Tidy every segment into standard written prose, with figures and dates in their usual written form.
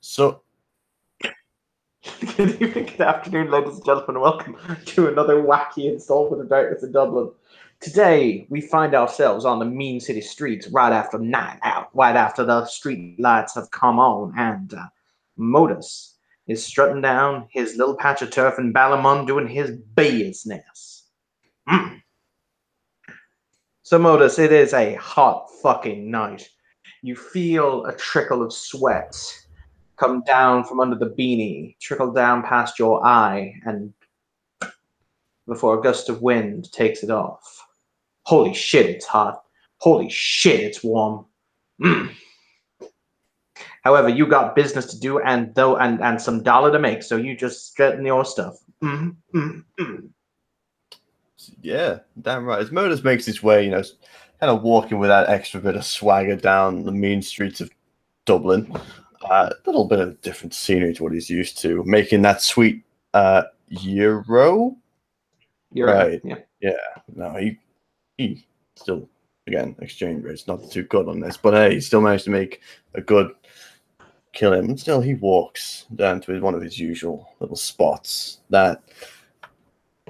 So, Good evening, good afternoon, ladies and gentlemen. Welcome to another wacky installment of Darkness in Dublin. Today, we find ourselves on the mean city streets right after night out, right after the street lights have come on, and Modus is strutting down his little patch of turf in Ballymun doing his business. Mm. So, Modus, it is a hot fucking night. You feel a trickle of sweat come down from under the beanie, trickle down past your eye, and before a gust of wind takes it off. Holy shit, it's hot. Holy shit, it's warm. Mm. However, you got business to do and some dollar to make, so you just straighten your stuff. yeah, damn right. As Modus makes his way, kind of walking with that extra bit of swagger down the mean streets of Dublin, a little bit of different scenery to what he's used to, making that sweet euro. Right. Yeah. No, he still, again, exchange rate's not too good on this, but hey, he still managed to make a good kill him. And still, he walks down to one of his usual little spots. There's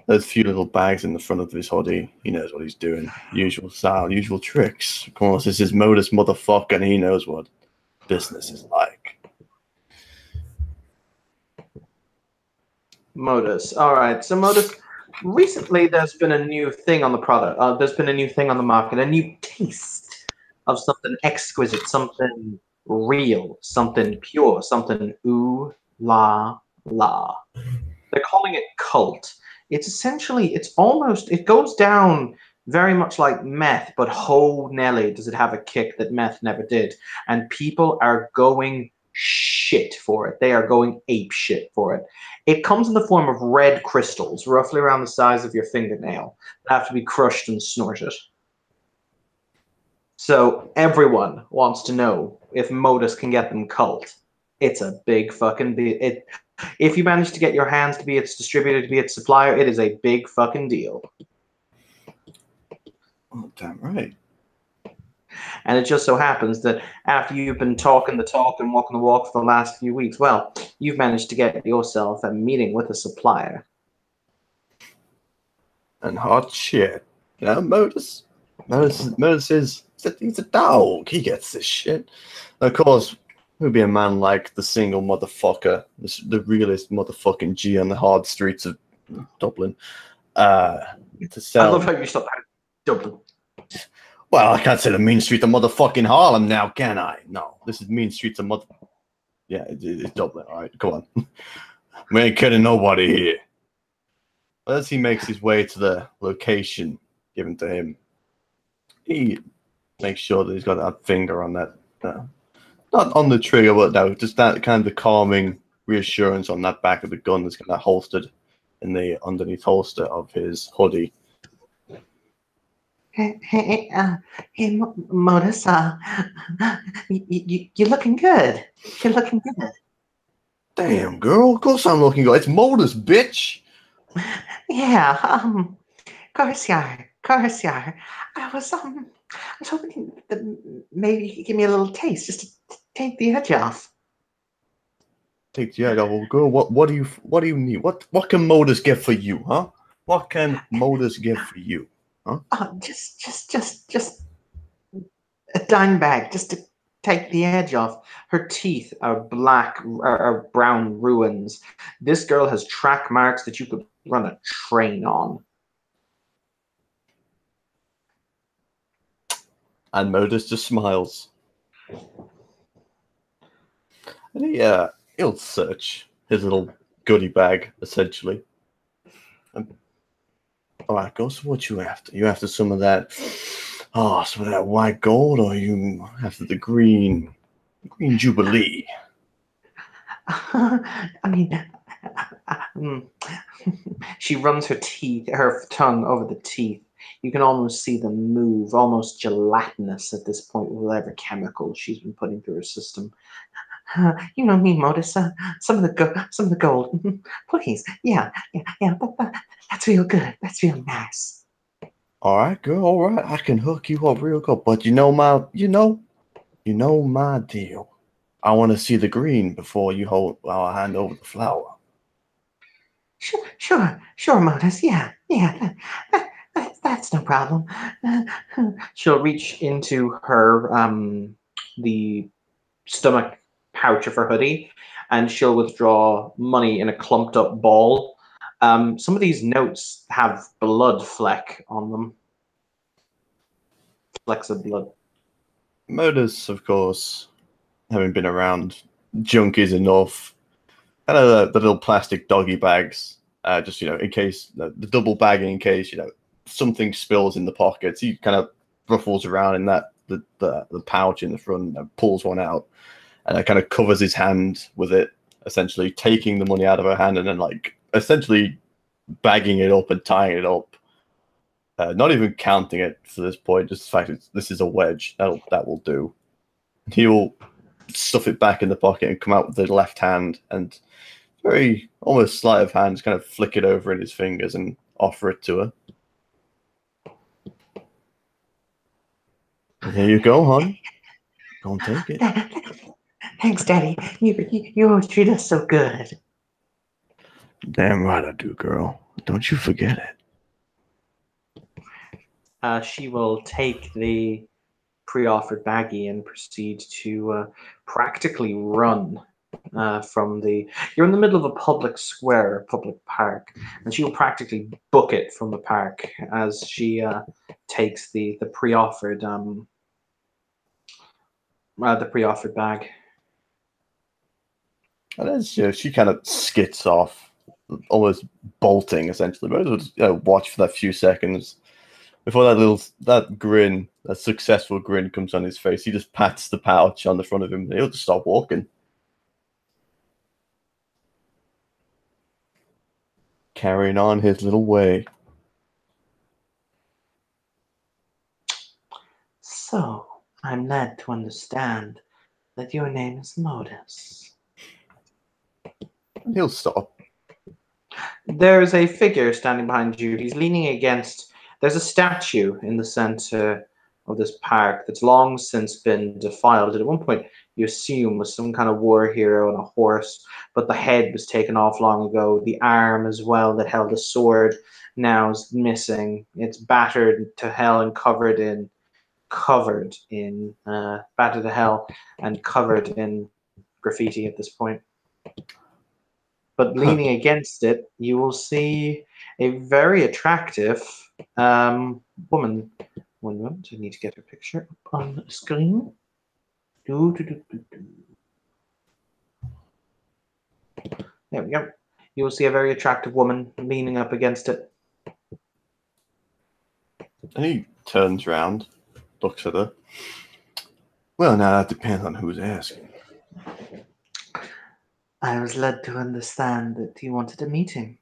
a few little bags in the front of his hoodie. He knows what he's doing. Usual style, usual tricks. Of course, this is Modus motherfucker, and he knows what business is like. Modus. All right. So, Modus, recently there's been a new thing on the product. There's been a new thing on the market, a new taste of something exquisite, something real, something pure, something ooh la la. They're calling it cult. It's essentially, it goes down very much like meth, but ho Nelly, does it have a kick that meth never did. And people are going shit for it. They are going ape shit for it. It comes in the form of red crystals, roughly around the size of your fingernail, that have to be crushed and snorted. So everyone wants to know if Modus can get them cult. It's a big fucking if you manage to get your hands to be its distributor, to be its supplier, it is a big fucking deal. Oh, damn right. And it just so happens that after you've been talking the talk and walking the walk for the last few weeks, well, you've managed to get yourself a meeting with a supplier. And hot shit. Modus is he's a dog. He gets this shit. Of course, who'd be a man like the single motherfucker, the realest motherfucking G on the hard streets of Dublin, to sell. I love how you stopped Dublin. Well, I can't say the mean street of motherfucking Harlem now, can I? No, this is mean streets of mother. Yeah, it's Dublin. All right, come on. We ain't kidding nobody here. As he makes his way to the location given to him, he makes sure that he's got that finger on that, not on the trigger, but no, just that kind of the calming reassurance on that back of the gun that's kind of holstered in the underneath holster of his hoodie. Hey, Modus, you're looking good. You're looking good. Damn, girl, of course I'm looking good. It's Modus, bitch. Yeah, course you are. I was hoping that maybe you could give me a little taste just to take the edge off. Take the edge off, well, girl. What do you need? What can Modus get for you, huh? What can Modus get for you, huh? Just a dime bag, just to take the edge off. Her teeth are are brown ruins. This girl has track marks that you could run a train on. And Modus just smiles. And he'll search his little goodie bag, essentially. All right, go. So what you after? You after some of that? Oh, some of that white gold, or you after the green jubilee? I mean, she runs her tongue over the teeth. You can almost see them move, almost gelatinous at this point with whatever chemicals she's been putting through her system. You know me, Modus. Some of the gold, please. Yeah. That's real good. That's real nice. All right, girl. All right, I can hook you up real good. But you know my deal. I want to see the green before you hold our hand over the flower. Sure, Modus. Yeah. That's no problem. She'll reach into her the stomach pouch of her hoodie, and she'll withdraw money in a clumped up ball. Some of these notes have blood fleck on them. Flecks of blood. Modus, of course, having been around junkies enough, kind of the little plastic doggy bags, just in case the double bagging, in case something spills in the pockets. He kind of ruffles around in that the pouch in the front, and pulls one out, and it kind of covers his hand with it, essentially taking the money out of her hand and then essentially bagging it up and tying it up. Not even counting it for this point, just the fact that this is a wedge. That will do. He will stuff it back in the pocket and come out with the left hand and very almost sleight of hand, kind of flick it over in his fingers and offer it to her. Here you go, hon. Go and take it. Thanks, Daddy. You always treat us so good. Damn right I do, girl. Don't you forget it. She will take the pre-offered baggie and proceed to practically run from the... You're in the middle of a public square, a public park, and she will practically book it from the park as she takes the pre-offered bag. And then she kind of skits off, almost bolting essentially. But watch for that few seconds before that successful grin comes on his face. He just pats the pouch on the front of him. He'll just stop walking, carrying on his little way. So, I'm led to understand that your name is Modus. He'll stop. There's a figure standing behind you. He's leaning against... There's a statue in the center of this park that's long since been defiled. At one point, you assume was some kind of war hero on a horse, but the head was taken off long ago. The arm as well that held a sword now is missing. It's battered to hell and covered in battered to hell and covered in graffiti at this point. But leaning against it, you will see a very attractive woman. 1 moment, I need to get her picture up on the screen. There we go. You will see a very attractive woman leaning up against it. And he turns around, looks at her. Well, now that depends on who's asking. I was led to understand that you wanted a meeting.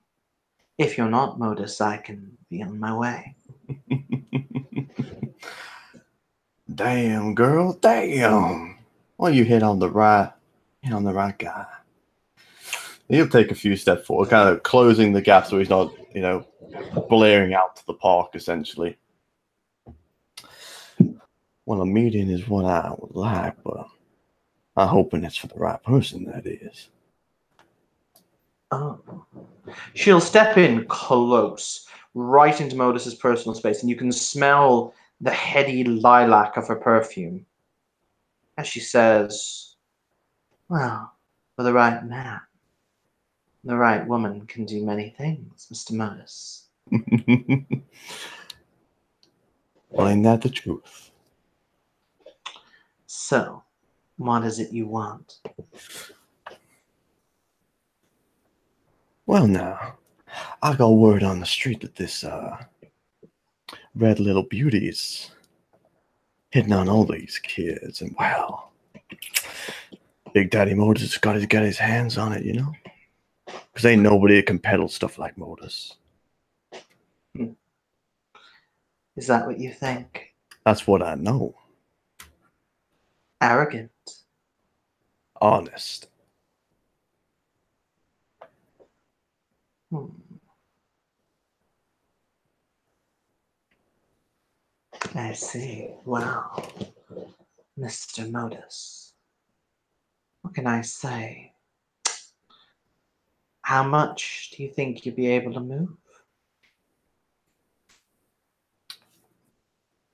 If you're not, Modus, I can be on my way. Damn, girl, damn. Well, you hit on the right guy. He'll take a few steps forward, kind of closing the gap so he's not, blaring out to the park, essentially. Well, a meeting is what I would like, but I'm hoping it's for the right person, that is. Oh. She'll step in close, right into Modus's personal space, and you can smell the heady lilac of her perfume. As she says, well, for the right man, the right woman can do many things, Mr. Modus. Well, ain't that the truth? So, what is it you want? Well, now, I got word on the street that this red little beauty's hitting on all these kids, and well, Big Daddy Modus has got to get his hands on it, because ain't nobody that can peddle stuff like Modus. Is that what you think? That's what I know. Arrogant. Honest. I see. Wow. Mr. Modus. what can I say? How much do you think you'd be able to move?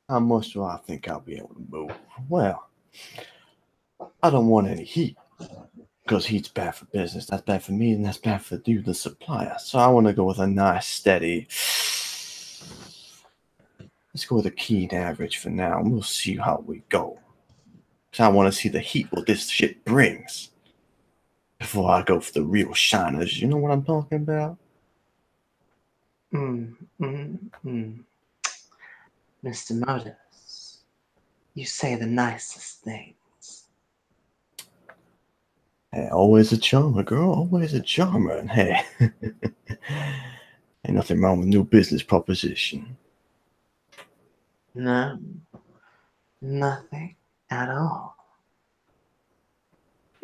How much do I think I'll be able to move? Well, I don't want any heat. Because heat's bad for business. That's bad for me, and that's bad for you, the supplier. So I want to go with a nice, steady. Let's go with a keen average for now, and we'll see how we go. Because I want to see the heat what this shit brings before I go for the real shiners. You know what I'm talking about? Mr. Modus, you say the nicest things. Hey, always a charmer, girl. Always a charmer. And hey, ain't nothing wrong with new business proposition. No, nothing at all.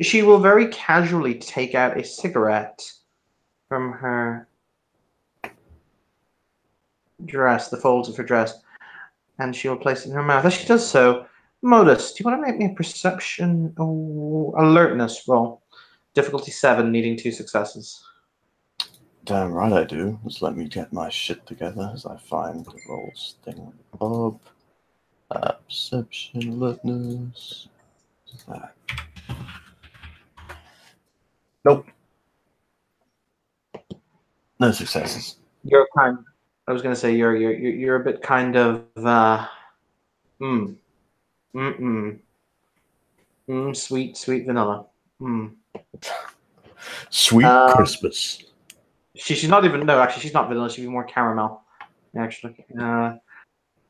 She will very casually take out a cigarette from her dress, the folds of her dress, and she will place it in her mouth. As she does so, Modus, do you want to make me a perception alertness roll? Difficulty 7, needing 2 successes. Damn right I do. Just let me get my shit together as I find the rolls thing above. Perception, alertness. What's that? Nope. No successes. You're kind. I was going to say you're a bit kind of sweet vanilla. Sweet Christmas. She's not even actually she's not vanilla. She'd be more caramel. Actually, for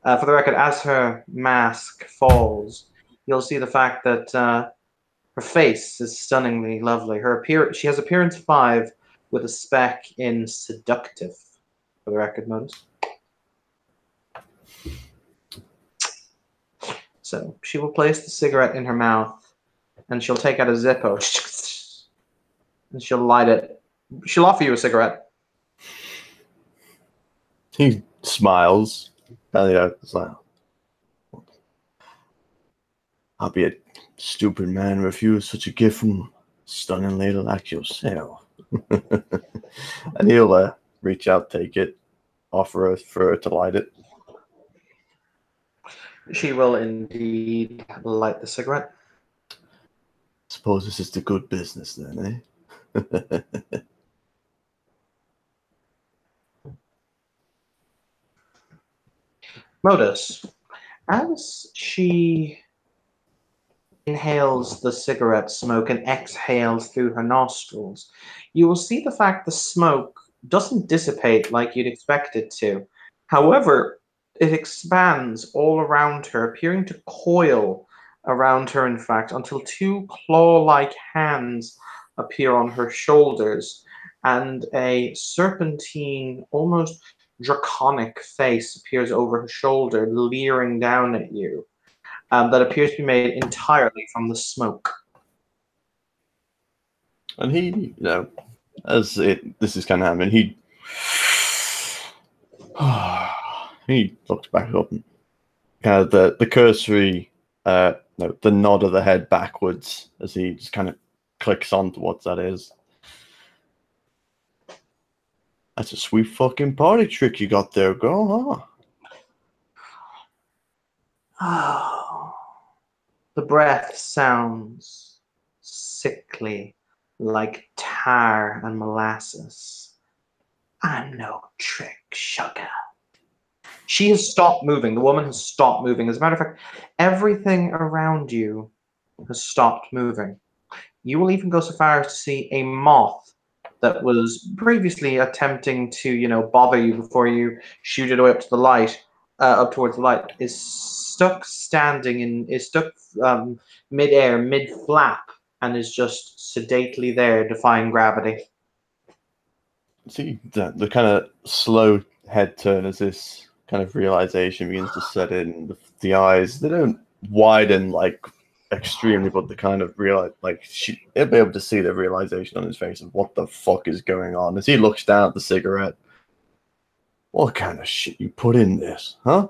the record, as her mask falls, you'll see the fact that her face is stunningly lovely. She has appearance 5 with a spec in seductive. For the record, Modus. So she will place the cigarette in her mouth, and she'll take out a Zippo, and she'll light it. She'll offer you a cigarette. He smiles. It's like, I'll be a stupid man to refuse such a gift from a stunning lady like yourself. And he'll reach out, take it, offer her for her to light it. She will indeed light the cigarette. Suppose this is the good business then, eh? Modus, as she inhales the cigarette smoke and exhales through her nostrils, you will see the fact the smoke doesn't dissipate like you'd expect it to. However, it expands all around her, appearing to coil around her, in fact, until 2 claw-like hands appear on her shoulders, and a serpentine, almost draconic face appears over her shoulder, leering down at you, that appears to be made entirely from the smoke. And he, as this is kind of happening, he looks back up and kind of the cursory, the nod of the head backwards as he just kind of clicks onto what that is. That's a sweet fucking party trick you got there, girl, huh? Oh, the breath sounds sickly, like tar and molasses. I'm no trick, sugar. She has stopped moving. The woman has stopped moving. As a matter of fact, everything around you has stopped moving. You will even go so far as to see a moth that was previously attempting to, bother you before you shoot it away up to the light, up towards the light, is stuck mid-air, mid-flap, and is just sedately there, defying gravity. See the kind of slow head turn as this kind of realization begins to set in. The eyes, they don't widen like extremely, but they kind of realize, like, they'll be able to see the realization on his face of what the fuck is going on as he looks down at the cigarette. What kind of shit you put in this, huh?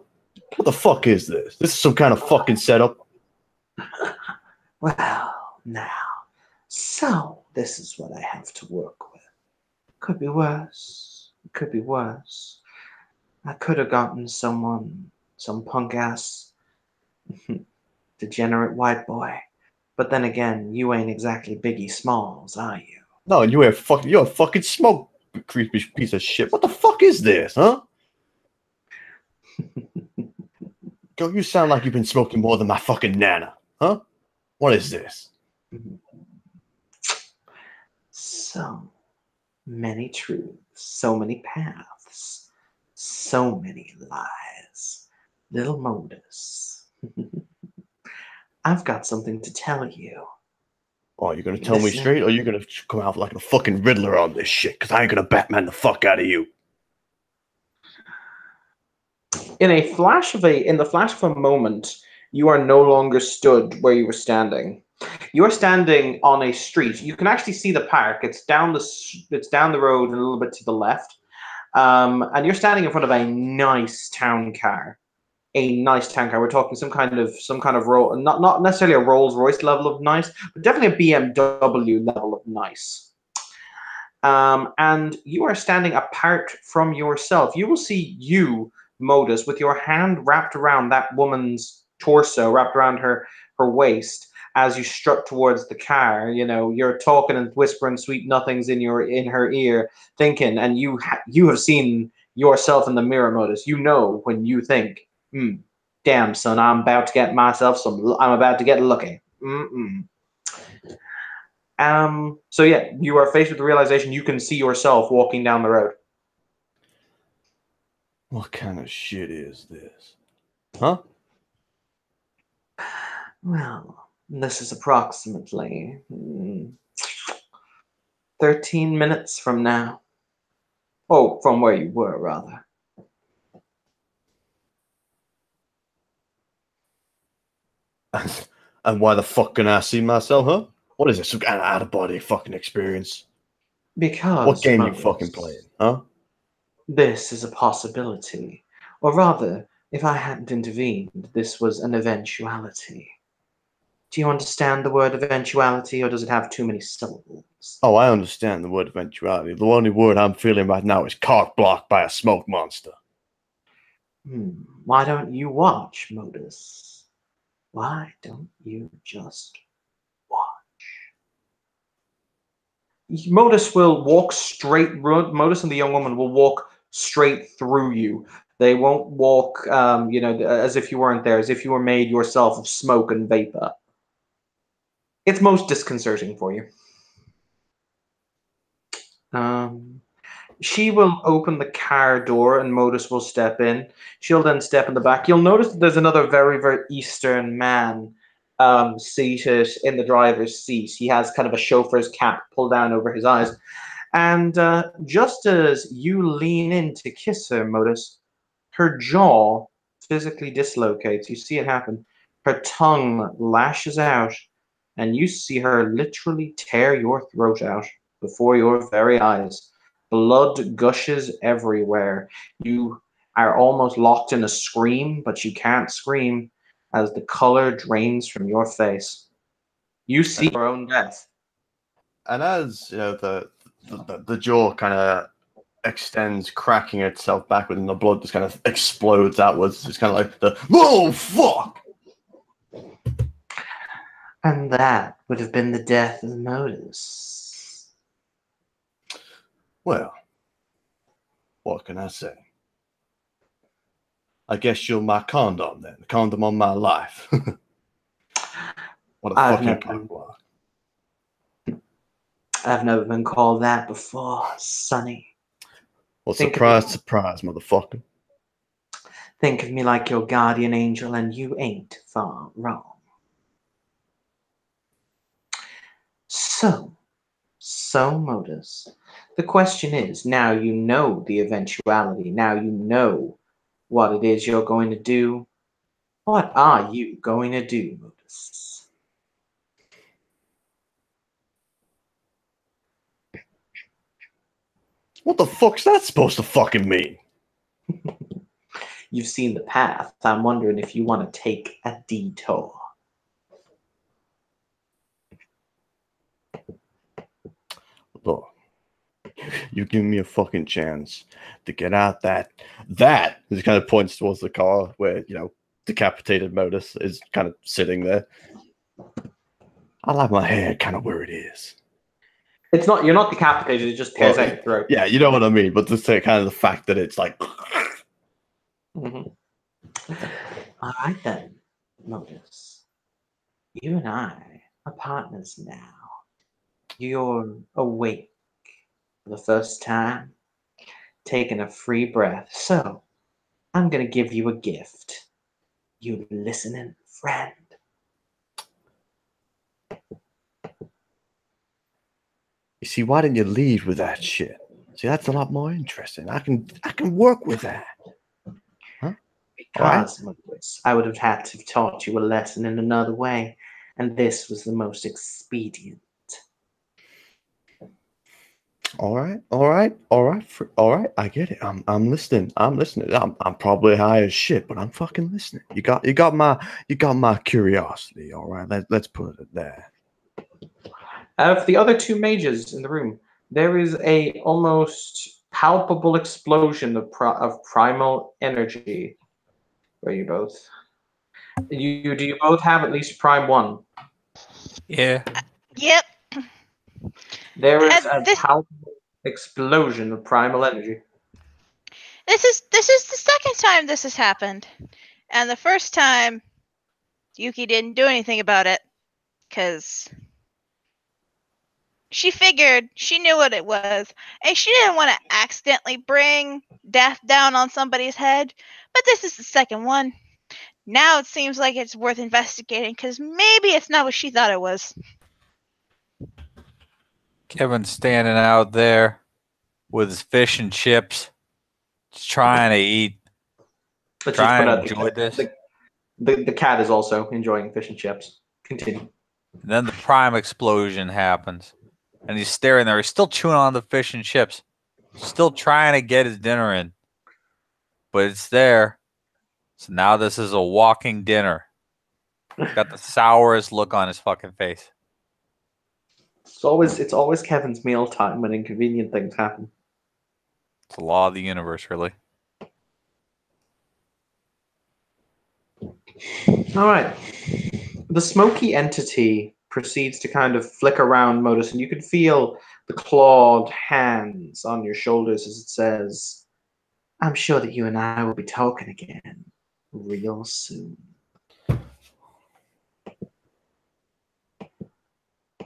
What the fuck is this? This is some kind of fucking setup. Well, now, So, this is what I have to work with. Could be worse. It could be worse. I could have gotten some punk ass degenerate white boy. But then again, you ain't exactly Biggie Smalls, are you? No, you're a fucking smoke creepy piece of shit. What the fuck is this, huh? Girl, you sound like you've been smoking more than my fucking nana, huh? What is this? So many truths, so many paths, so many lies. Little Modus. I've got something to tell you. Oh, you're gonna tell me Listen. straight, or you're gonna come out like a fucking Riddler on this shit? Because I ain't gonna Batman the fuck out of you. In the flash of a moment, you are no longer stood where you were standing. You are standing on a street. You can actually see the park. It's down the road and a little bit to the left. And you're standing in front of a nice town car. A nice town car. We're talking some kind of not necessarily a Rolls Royce level of nice, but definitely a BMW level of nice. And you are standing apart from yourself. You will see you, Modus, with your hand wrapped around that woman's torso, wrapped around her waist, as you strut towards the car. You know, you're talking and whispering sweet nothings in her ear, thinking, and you have seen yourself in the mirror, Modus. You know when you think, damn son, I'm about to get lucky. So yeah, you are faced with the realization you can see yourself walking down the road. What kind of shit is this? Huh? Well, this is approximately 13 minutes from now. Oh, from where you were, rather. And why the fuck can I see myself, huh? What is this? Some kind of out-of-body fucking experience? Because, What game you Modus, fucking playing, huh? this is a possibility. Or rather, if I hadn't intervened, this was an eventuality. Do you understand the word eventuality, or does it have too many syllables? Oh, I understand the word eventuality. The only word I'm feeling right now is cock blocked by a smoke monster. Why don't you watch, Modus? Why don't you just watch? Modus will walk straight. Modus and the young woman will walk straight through you. They won't walk, as if you weren't there, as if you were made yourself of smoke and vapor. It's most disconcerting for you. She will open the car door and Modus will step in. She'll then step in the back. You'll notice that there's another very, very Eastern man seated in the driver's seat. He has kind of a chauffeur's cap pulled down over his eyes. And just as you lean in to kiss her, Modus, her jaw physically dislocates. You see it happen. Her tongue lashes out, and you see her literally tear your throat out before your very eyes. Blood gushes everywhere. You are almost locked in a scream, but you can't scream as the color drains from your face. You see your own death. And as you know, the jaw kind of extends, cracking itself backward, and the blood just kind of explodes outwards. It's kind of like the "oh fuck." And that would have been the death of Modus. Well, what can I say? I guess you're my condom then, the condom on my life. What a fucking cockblock. I've never been called that before, Sonny. Well, surprise, surprise, motherfucker. Think of me like your guardian angel, and you ain't far wrong. So, Modus, the question is, now you know the eventuality, now you know what it is you're going to do. What are you going to do, Modus? What the fuck's that supposed to fucking mean? You've seen the path. I'm wondering if you want to take a detour. look, you give me a fucking chance to get out that he kind of points towards the car where, you know, decapitated Modus is kind of sitting there. I like my hair kind of where it is. It's not, you're not decapitated, it just tears out your throat. Yeah, you know what I mean, but just kind of the fact that it's like Mm-hmm. All right then, Modus. You and I are partners now. You're awake for the first time, taking a free breath. So, I'm going to give you a gift. You listening friend. you see, why didn't you lead with that shit? See, that's a lot more interesting. I can work with that. Because, Modus, I would have had to have taught you a lesson in another way, and this was the most expedient. All right. I get it. I'm listening. I'm probably high as shit, but I'm fucking listening. You got my curiosity. All right. Let's put it there. Out of the other two mages in the room, there is a almost palpable explosion of primal energy. Where you both? Do you both have at least Prime 1? Yeah. Yep. There is And a palpable explosion of primal energy. This is the second time this has happened, and the first time, Yuki didn't do anything about it, because she figured she knew what it was, and she didn't want to accidentally bring death down on somebody's head. But this is the second one. Now it seems like it's worth investigating, because maybe it's not what she thought it was. Kevin's standing out there with his fish and chips, just trying to eat, Let's trying just to put enjoy this. The cat is also enjoying fish and chips. Continue. And then the prime explosion happens. And he's staring there. He's still chewing on the fish and chips. Still trying to get his dinner in. But it's there. So now this is a walking dinner. He's got the sourest look on his fucking face. It's always Kevin's meal time when inconvenient things happen. It's the law of the universe, really. All right. The smoky entity proceeds to kind of flick around Modus, and you can feel the clawed hands on your shoulders as it says, I'm sure that you and I will be talking again real soon.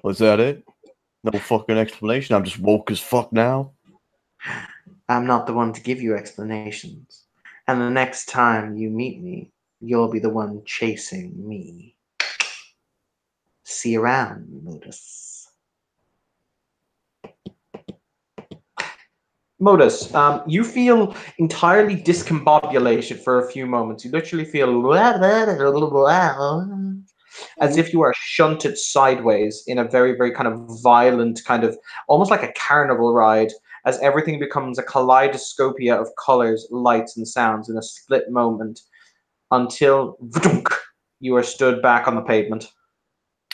Was that it? No fucking explanation. I'm just woke as fuck now. I'm not the one to give you explanations. And the next time you meet me, you'll be the one chasing me. See you around, Modus. Modus, you feel entirely discombobulated for a few moments. You literally feel as if you are shunted sideways in a very, very kind of violent, kind of almost like a carnival ride, as everything becomes a kaleidoscopia of colors, lights, and sounds in a split moment until you are stood back on the pavement.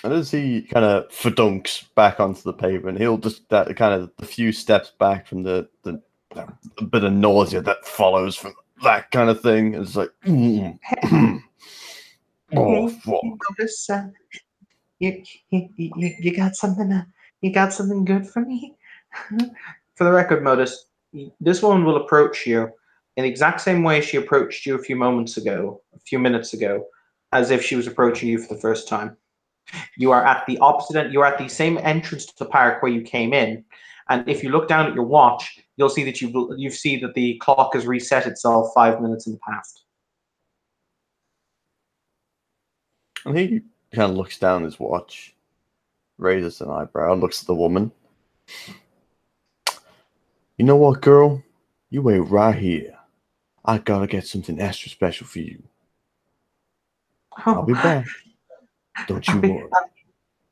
And as he kind of fadunks back onto the pavement, he'll just that kind of the few steps back from the a bit of nausea that follows from that kind of thing. It's like, oh fuck! Modus, you got something? You got something good for me? For the record, Modus, this woman will approach you in the exact same way she approached you a few minutes ago, as if she was approaching you for the first time. You are at the opposite end. You're at the same entrance to the park where you came in, and if you look down at your watch, you'll see that you see that the clock has reset itself 5 minutes in the past. And he kind of looks down his watch, raises an eyebrow, looks at the woman. You know what, girl? You wait right here. I gotta get something extra special for you. I'll be back. Don't you worry.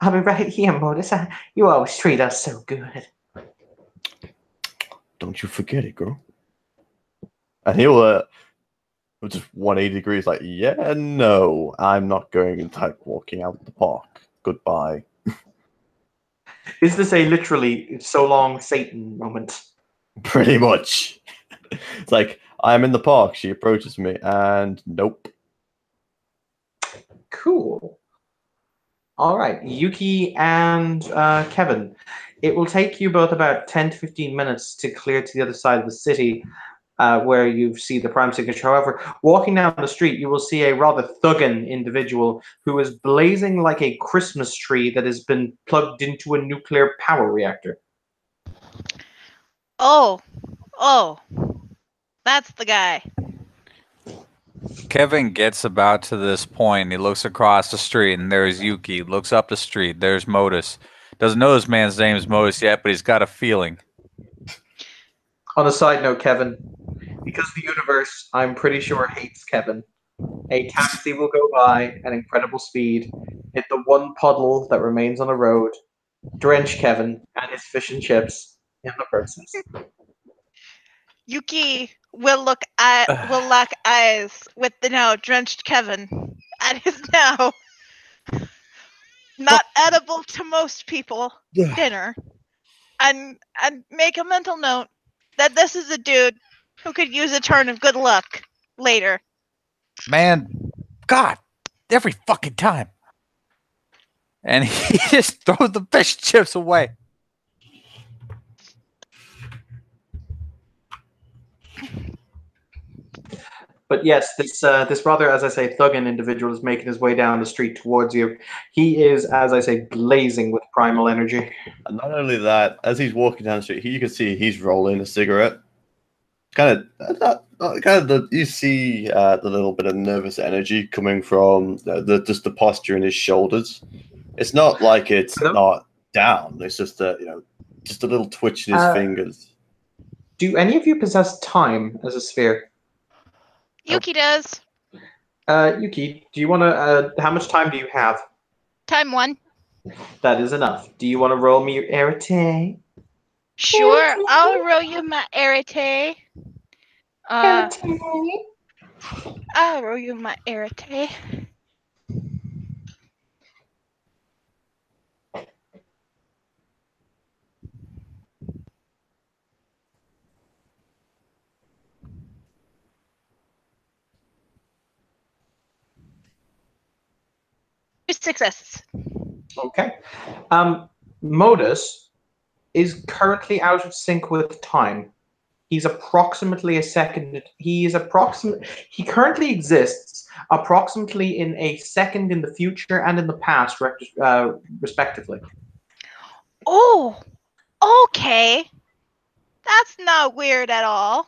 I'll be right here, Modus. You always treat us so good. Don't you forget it, girl. And he'll just 180 degrees, like, yeah, no, I'm not going and type walking out the park. Goodbye. Is this a literally so long Satan moment? Pretty much. It's like, I'm in the park. She approaches me, and nope. Cool. All right, Yuki and Kevin. It will take you both about 10 to 15 minutes to clear to the other side of the city where you see the prime signature. However, walking down the street, you will see a rather thuggin individual who is blazing like a Christmas tree that has been plugged into a nuclear power reactor. Oh, that's the guy. Kevin gets about to this point, and he looks across the street, and there's Yuki. Looks up the street, there's Modus. Doesn't know this man's name is Modus yet, but he's got a feeling. On a side note, Kevin, because the universe, I'm pretty sure, hates Kevin, a taxi will go by at incredible speed, hit the one puddle that remains on the road, drench Kevin and his fish and chips in the process. Yuki will lock eyes with the now drenched Kevin at his now not edible to most people dinner, and make a mental note that this is a dude who could use a turn of good luck later. Man, God, every fucking time. And he just throws the fish chips away. But yes, this rather, as I say, thuggin individual is making his way down the street towards you. He is, as I say, blazing with primal energy. And not only that, as he's walking down the street, you can see he's rolling a cigarette. You see the little bit of nervous energy coming from just the posture in his shoulders. It's not like it's not down. It's just just a little twitch in his fingers. Do any of you possess time as a sphere? Yuki does. Yuki, do you want to? How much time do you have? Time 1. That is enough. Do you want to roll me your arete? Sure, I'll roll you my arete. I'll roll you my arete. Successes. Okay. Modus is currently out of sync with time. He's approximately a second. He currently exists approximately in a second in the future and in the past, respectively. Oh, okay. That's not weird at all.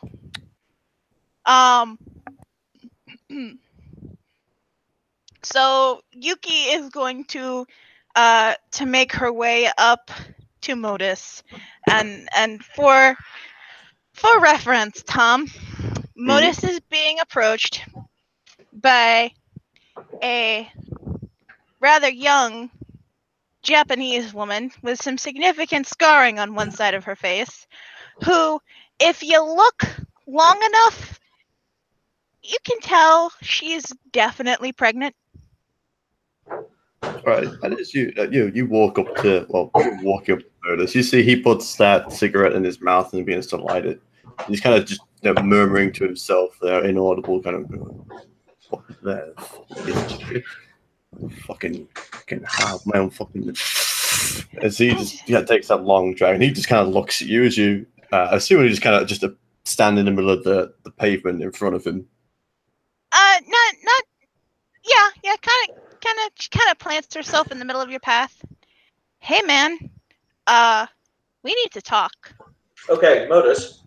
So Yuki is going to make her way up to Modus, and for reference, Tom, Modus is being approached by a rather young Japanese woman with some significant scarring on one side of her face, who, if you look long enough, you can tell she's definitely pregnant. Right, and as you walk up to walking up to Modus, you see he puts that cigarette in his mouth and begins to light it. He's kind of just murmuring to himself, inaudible kind of. Fuck that! Fucking have my own fucking. As he just takes that long drag, and he just kind of looks at you as you. Assuming you just kind of stand in the middle of the pavement in front of him. She kind of plants herself in the middle of your path. Hey, man, we need to talk. Okay, Modus.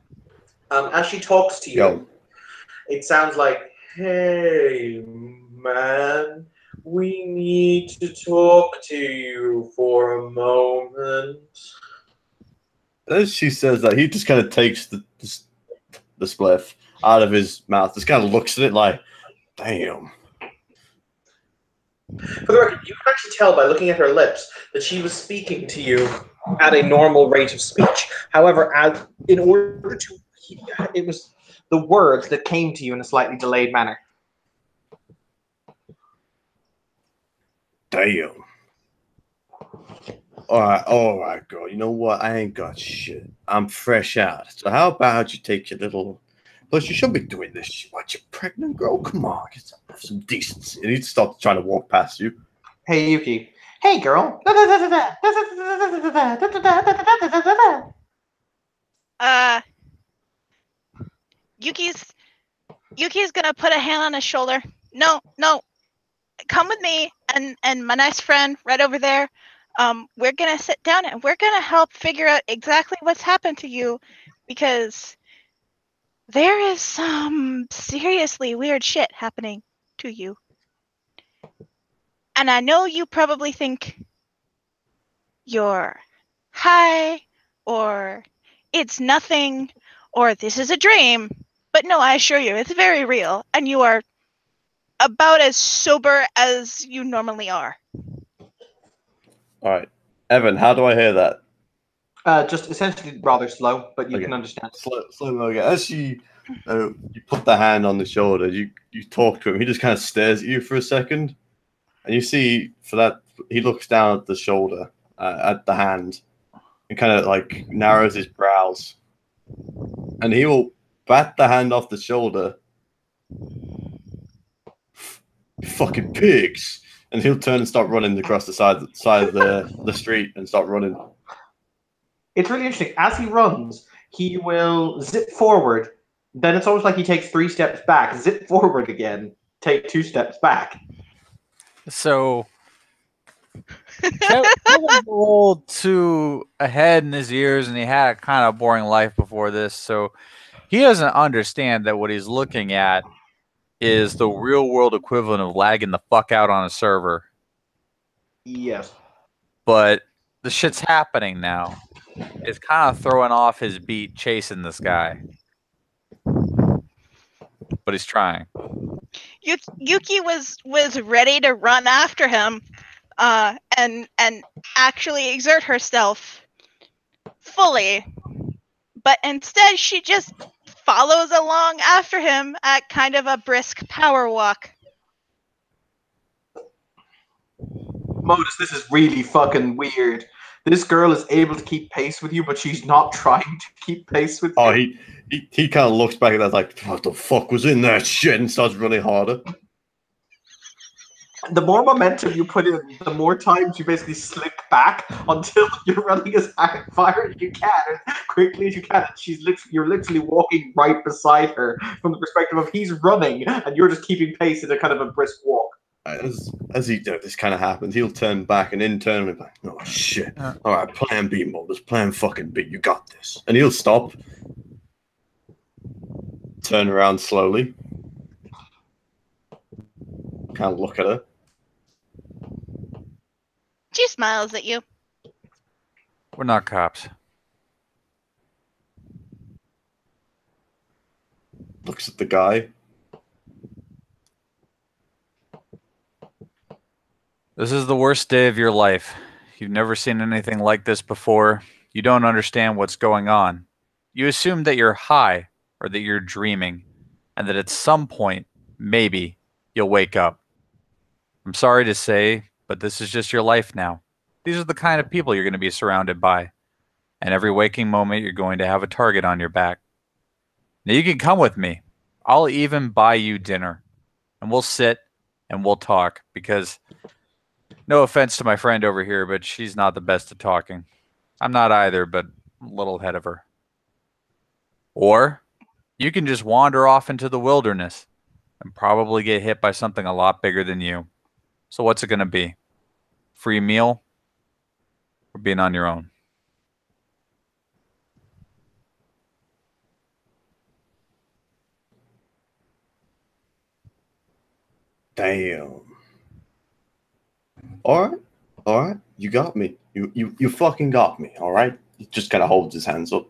As she talks to you, it sounds like, "Hey, man, we need to talk to you for a moment." As she says that, he just kind of takes the spliff out of his mouth, just kind of looks at it like, damn. For the record, you can actually tell by looking at her lips that she was speaking to you at a normal rate of speech. However, it was the words that came to you in a slightly delayed manner. Damn. all right, girl. You know what? I ain't got shit. I'm fresh out. So how about you take your little? Plus, you shouldn't be doing this shit. What, you pregnant, girl? Come on, have some decency. And he'd stop trying to walk past you. Hey, Yuki. Hey, girl. Yuki's gonna put a hand on his shoulder. No, come with me and my nice friend right over there. We're gonna sit down and we're gonna help figure out exactly what's happened to you, because there is some seriously weird shit happening to you. And I know you probably think you're high, or it's nothing, or this is a dream. But no, I assure you, it's very real, and you are about as sober as you normally are. All right, Evan, how do I hear that? Just essentially rather slow, but you can understand. Slow again. As you put the hand on the shoulder, you talk to him. He just kind of stares at you for a second, and you see for that he looks down at the shoulder, at the hand, and kind of like narrows his brows, and he will bat the hand off the shoulder. Fucking pigs! And he'll turn and start running across the side of the street and start running. It's really interesting. As he runs, he will zip forward. Then it's almost like he takes 3 steps back, zip forward again, take 2 steps back. So Kevin's a little too ahead in his years, and he had a kind of boring life before this, so he doesn't understand that what he's looking at is the real world equivalent of lagging the fuck out on a server. Yes. But the shit's happening now. It's kind of throwing off his beat chasing this guy. But he's trying. Yuki was ready to run after him, and actually exert herself fully, but instead she just follows along after him at kind of a brisk power walk. Modus, this is really fucking weird. This girl is able to keep pace with you, but she's not trying to keep pace with you. Oh, he kind of looks back at that like, what the fuck was in that shit, and starts running harder. The more momentum you put in, the more times you basically slip back until you're running as far as you can, as quickly as you can. And you're literally walking right beside her from the perspective of he's running and you're just keeping pace in a kind of a brisk walk. As this kind of happens, he'll turn back and internally be like, oh shit. All right, plan B, Modus. Plan fucking B. You got this. And he'll stop. Turn around slowly. Kind of look at her. She smiles at you. We're not cops. Looks at the guy. This is the worst day of your life. You've never seen anything like this before. You don't understand what's going on. You assume that you're high or that you're dreaming, and that at some point, maybe, you'll wake up. I'm sorry to say, but this is just your life now. These are the kind of people you're going to be surrounded by. And every waking moment, you're going to have a target on your back. Now, you can come with me. I'll even buy you dinner. And we'll sit and we'll talk, because no offense to my friend over here, but she's not the best at talking. I'm not either, but I'm a little ahead of her. Or you can just wander off into the wilderness and probably get hit by something a lot bigger than you. So what's it going to be? Free meal or being on your own? Damn. All right. You got me. You fucking got me. All right. He just kind of holds his hands up.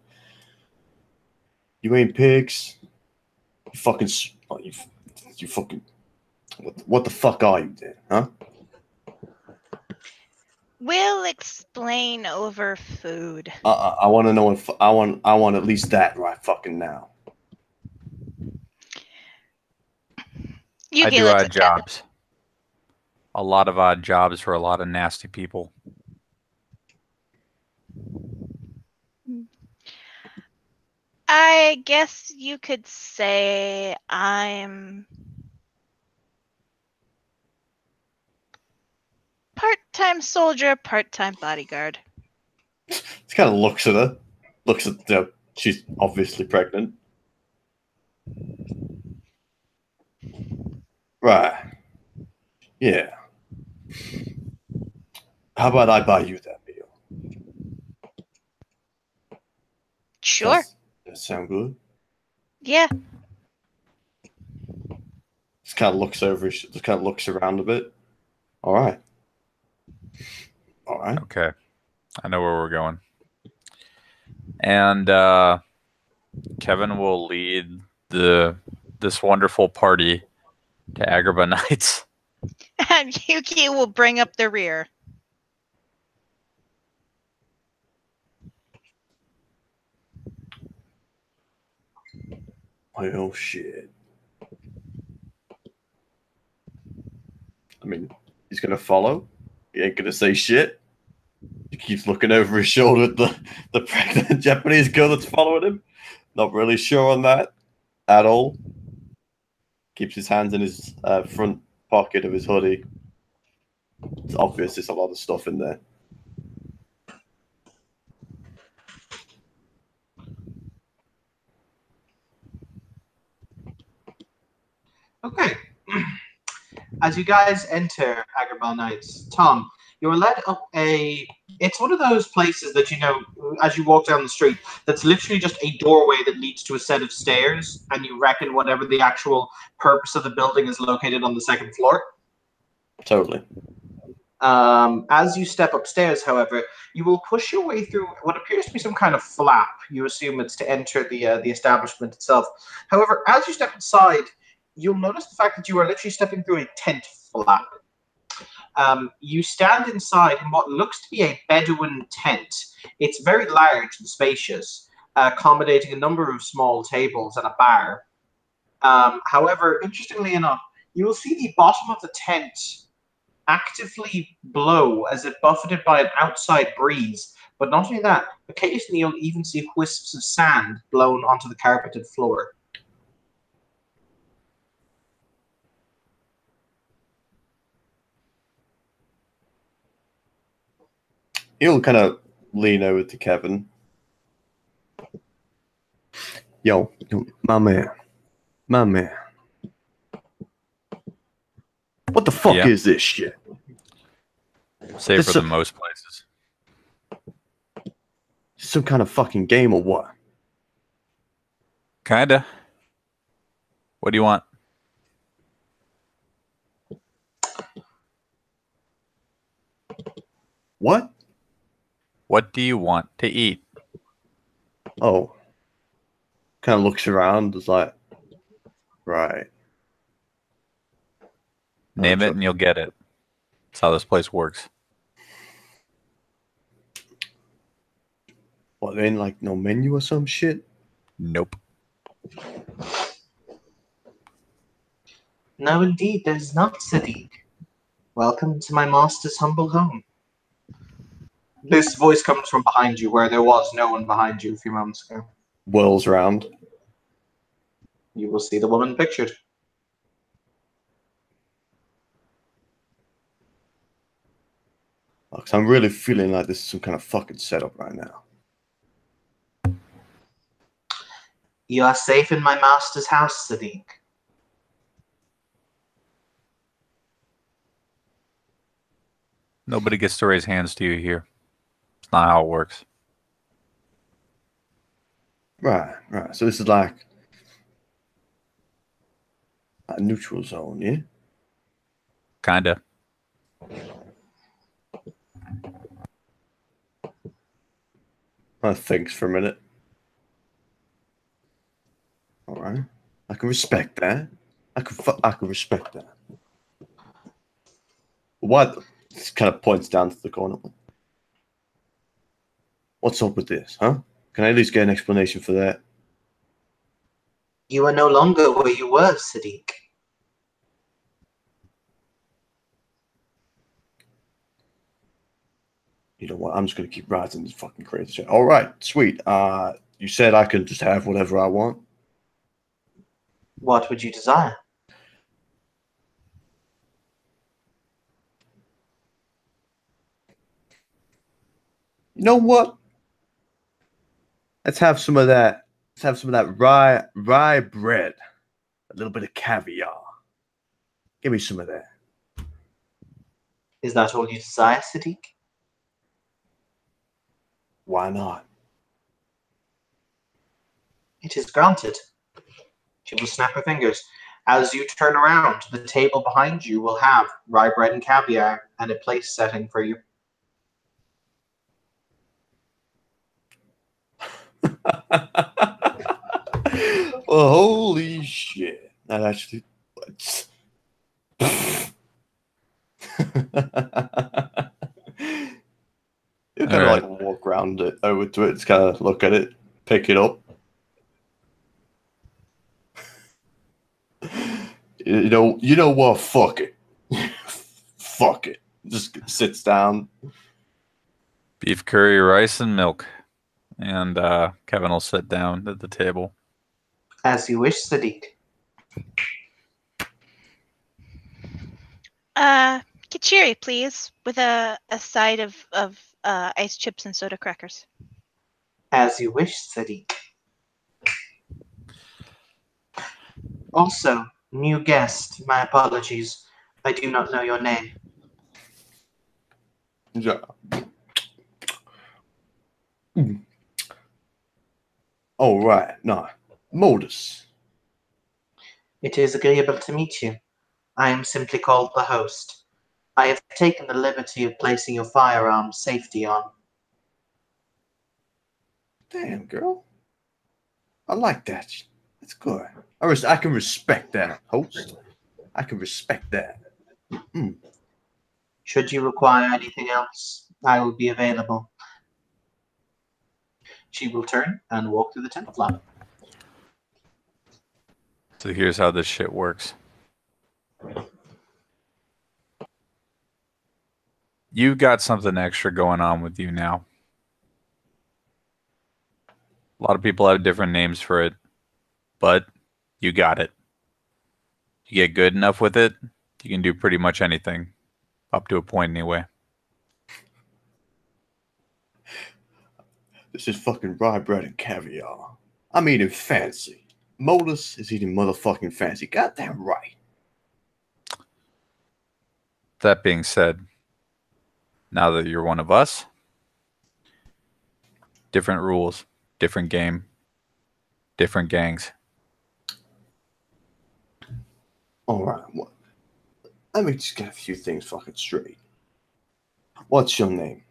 You ain't pigs. You fucking. You fucking. What the fuck are you then, huh? We'll explain over food. I want to know if I want at least that right fucking now. I do odd jobs. A lot of odd jobs for a lot of nasty people. I guess you could say I'm part-time soldier, part-time bodyguard. He kind of looks at her. Looks at, she's obviously pregnant. Right. Yeah. How about I buy you that meal? Sure. That sound good? Yeah. Just kind of looks over. Just kind of looks around a bit. All right. All right. Okay. I know where we're going. And Kevin will lead this wonderful party to Agrabah Nights. And Yuki will bring up the rear. Oh shit. I mean, he's gonna follow. He ain't gonna say shit. He keeps looking over his shoulder at the pregnant Japanese girl that's following him. Not really sure on that at all. Keeps his hands in his front pocket of his hoodie. It's obvious there's a lot of stuff in there. Okay. As you guys enter Agrabah Nights, Tom, you're led up it's one of those places that, you know, as you walk down the street, that's literally just a doorway that leads to a set of stairs, and you reckon whatever the actual purpose of the building is located on the second floor. Totally. As you step upstairs, however, you will push your way through what appears to be some kind of flap. You assume it's to enter the establishment itself. However, as you step inside, you'll notice the fact that you are literally stepping through a tent flap. You stand inside in what looks to be a Bedouin tent. It's very large and spacious, accommodating a number of small tables and a bar. However, interestingly enough, you will see the bottom of the tent actively blow as if buffeted by an outside breeze. But not only that, occasionally you'll even see wisps of sand blown onto the carpeted floor. He'll kind of lean over to Kevin. Yo, my man. What the fuck is this shit? Save for the most places. Some kind of fucking game or what? Kinda. What do you want? What? What do you want to eat? Oh. Kind of looks around, is like, right. Name it and you'll get it. That's how this place works. What, there ain't like no menu or some shit? Nope. No, indeed, there's not, Sadiq. Welcome to my master's humble home. This voice comes from behind you, where there was no one behind you a few moments ago. Whirls round. You will see the woman pictured. Because I'm really feeling like this is some kind of fucking setup right now. You are safe in my master's house, Sadiq. Nobody gets to raise hands to you here. It's not how it works. Right. So this is like a neutral zone, yeah? Kinda. Thanks for a minute. All right. I can respect that. I can respect that. What? This kind of points down to the corner. What's up with this, huh? Can I at least get an explanation for that? You are no longer where you were, Sadiq. You know what? I'm just gonna keep writing this fucking crazy shit. All right, sweet. You said I can just have whatever I want. What would you desire? You know what? Let's have some of that. Let's have some of that rye bread. A little bit of caviar. Give me some of that. Is that all you desire, Sadiq? Why not? It is granted. She will snap her fingers. As you turn around, the table behind you will have rye bread and caviar and a place setting for you. Well, holy shit. That actually. You kind of Alright. like walk around it over to it, just kind of look at it, pick it up. You know what? Fuck it. Fuck it. Just sits down. Beef curry, rice, and milk. And Kevin will sit down at the table. As you wish, Sadiq. Kachiri, please, with a side of ice chips and soda crackers. As you wish, Sadiq. Also, new guest, my apologies. I do not know your name. Yeah. Oh, right. No. Modus. It is agreeable to meet you. I am simply called the host. I have taken the liberty of placing your firearm safety on. Damn, girl. I like that. That's good. I can respect that, host. I can respect that. Should you require anything else, I will be available. She will turn and walk through the tent flap. So here's how this shit works. You've got something extra going on with you now. A lot of people have different names for it, but you got it. You get good enough with it, you can do pretty much anything. Up to a point, anyway. This is fucking rye bread and caviar. I'm eating fancy. Modus is eating motherfucking fancy. Goddamn right. That being said, now that you're one of us, different rules, different game, different gangs. All right. Well, let me just get a few things fucking straight. What's your name?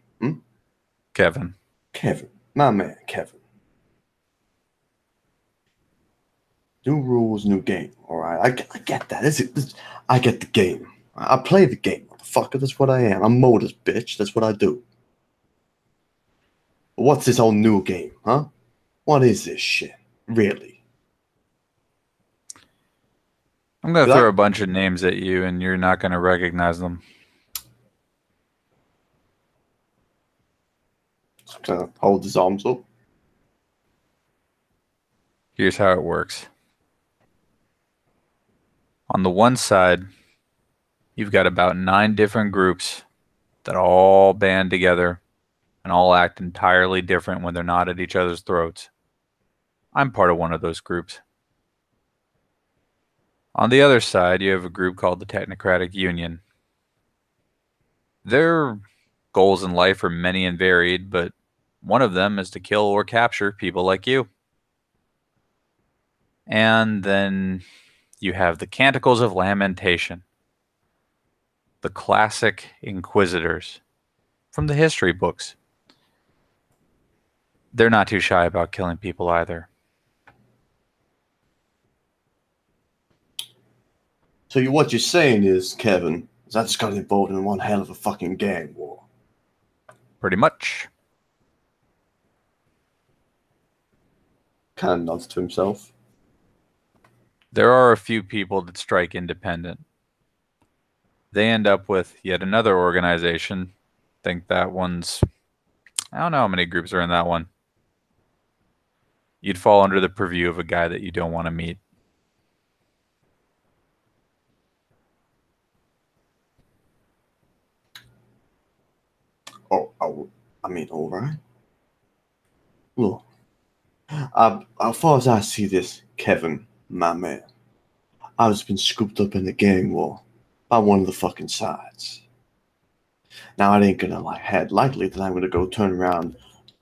Kevin. Kevin. My man, Kevin. New rules, new game. All right. I get that. I get the game. I play the game, motherfucker. That's what I am. I'm Modus, bitch. That's what I do. But what's this whole new game, huh? What is this shit? Really? I'm going to throw a bunch of names at you, and you're not going to recognize them. Just gonna hold his arms up. Here's how it works. On the one side, you've got about 9 different groups that all band together and all act entirely different when they're not at each other's throats. I'm part of one of those groups. On the other side, you have a group called the Technocratic Union. Their goals in life are many and varied, but one of them is to kill or capture people like you. And then you have the Canticles of Lamentation, the classic Inquisitors from the history books. They're not too shy about killing people either. So what you're saying is, Kevin, is I just got involved in one hell of a fucking gang war. Pretty much. Kind of nods to himself. There are a few people that strike independent. They end up with yet another organization, think that one's I don't know how many groups are in that one. You'd fall under the purview of a guy that you don't want to meet. I mean, all right. Look, as far as I see this, Kevin, my man, I've been scooped up in the gang war by one of the fucking sides. Now, it ain't gonna likely that I'm gonna go turn around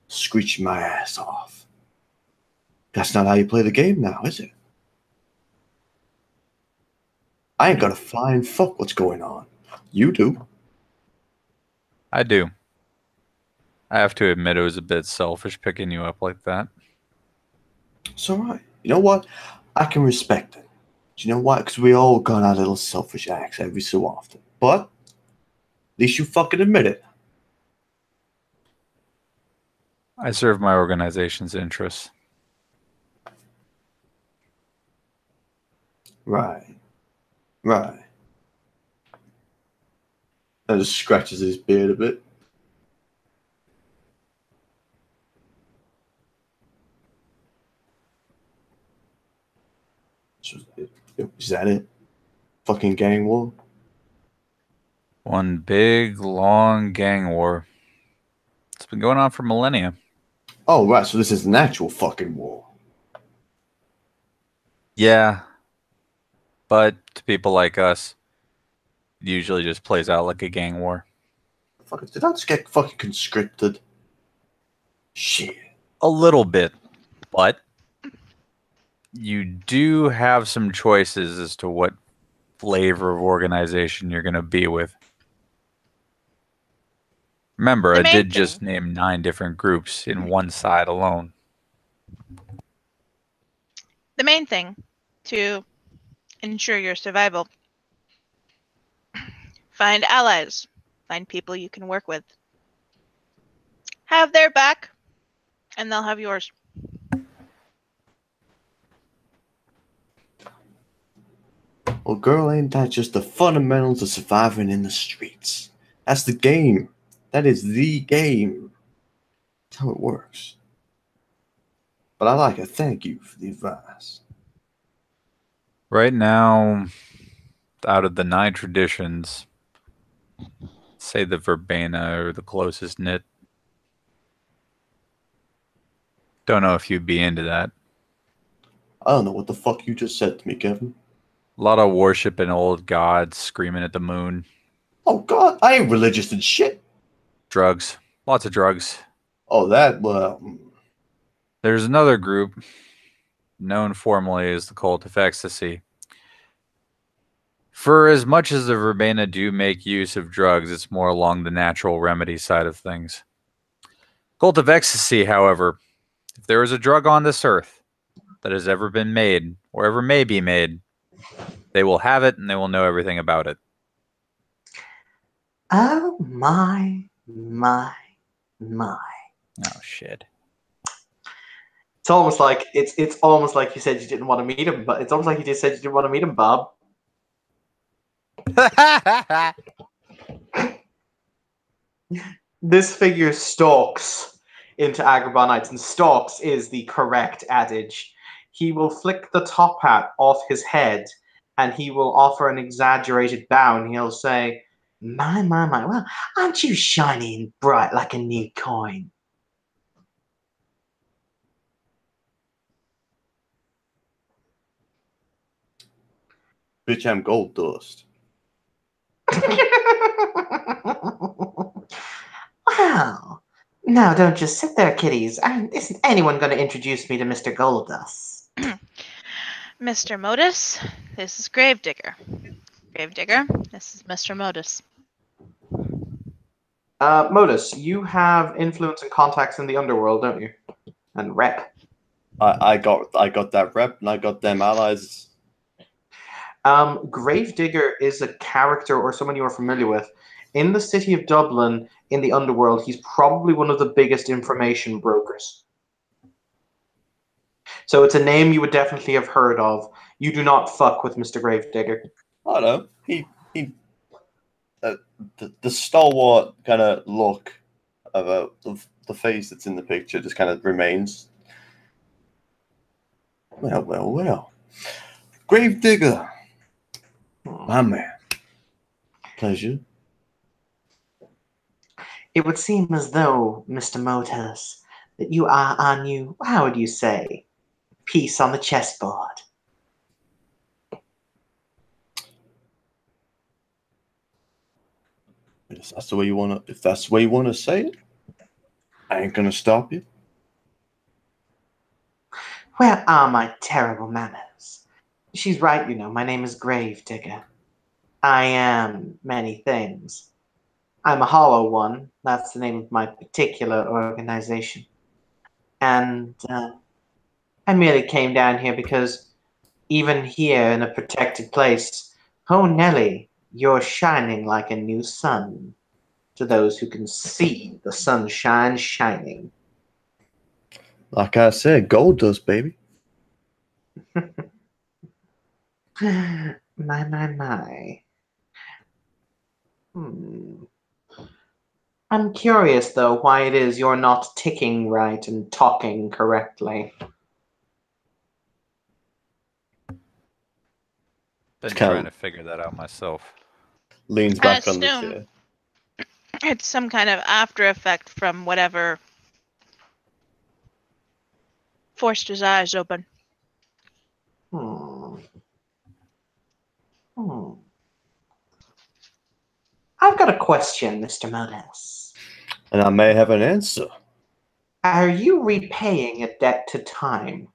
screeching my ass off. That's not how you play the game now, is it? I ain't got a flying fuck what's going on. You do. I do. I have to admit it was a bit selfish picking you up like that. It's all right. You know what? I can respect it. Do you know why? Because we all got our little selfish acts every so often. But at least you fucking admit it. I serve my organization's interests. Right. That just scratches his beard a bit. So, is that it? Fucking gang war? One big, long gang war. It's been going on for millennia. Oh, right. So this is an actual fucking war. Yeah. But to people like us, it usually just plays out like a gang war. Fuck, did I just get fucking conscripted? Shit. A little bit. But you do have some choices as to what flavor of organization you're going to be with. Remember, I did just name 9 different groups in one side alone. The main thing to ensure your survival: find allies, find people you can work with, have their back, and they'll have yours. Well, girl, ain't that just the fundamentals of surviving in the streets? That's the game. That is the game. That's how it works. But I'd like to thank you for the advice. Right now, out of the 9 traditions, say the verbena are the closest knit. Don't know if you'd be into that. I don't know what the fuck you just said to me, Kevin. A lot of worshiping old gods, screaming at the moon. Oh, God, I ain't religious and shit. Drugs. Lots of drugs. Oh, that, well... There's another group, known formally as the Cult of Ecstasy. For as much as the verbena do make use of drugs, it's more along the natural remedy side of things. Cult of Ecstasy, however, if there is a drug on this earth that has ever been made, or ever may be made, they will have it and they will know everything about it. Oh my. Oh, shit. It's almost like it's almost like you said you didn't want to meet him, but it's almost like you just said you didn't want to meet him, Bob. This figure stalks into Agrabah, and stalks is the correct adage. He will flick the top hat off his head, and he will offer an exaggerated bow, and he'll say, my, well, aren't you shiny and bright like a new coin? Bitch, I'm gold dust. Well, now don't just sit there, kiddies. Isn't anyone going to introduce me to Mr. Goldust? Mr. Modus, this is Gravedigger. Gravedigger, this is Mr. Modus. Modus, you have influence and contacts in the underworld, don't you? And rep. I got that rep, and I got them allies. Gravedigger is a character or someone you are familiar with. In the city of Dublin, in the underworld, he's probably one of the biggest information brokers. So it's a name you would definitely have heard of. You do not fuck with Mr. Gravedigger. I know. The stalwart kind of look of the face that's in the picture just kind of remains. Well, well, well. Gravedigger, my man. Pleasure. It would seem as though, Mr. Motus, that you are on you, how would you say, piece on the chessboard. If that's the way you wanna say it, I ain't gonna stop you. Where are my terrible manners? She's right, you know, my name is Gravedigger. I am many things. I'm a hollow one, that's the name of my particular organization. And I merely came down here because even here in a protected place, oh Nelly, you're shining like a new sun to those who can see the sunshine shining. Like I said, gold dust, baby. My. I'm curious, though, why it is you're not ticking right and talking correctly. Been It's trying kinda- to figure that out myself. Leans I back on the assume- chair. It's some kind of after effect from whatever forced his eyes open. I've got a question, Mr. Motus. And I may have an answer. Are you repaying a debt to time?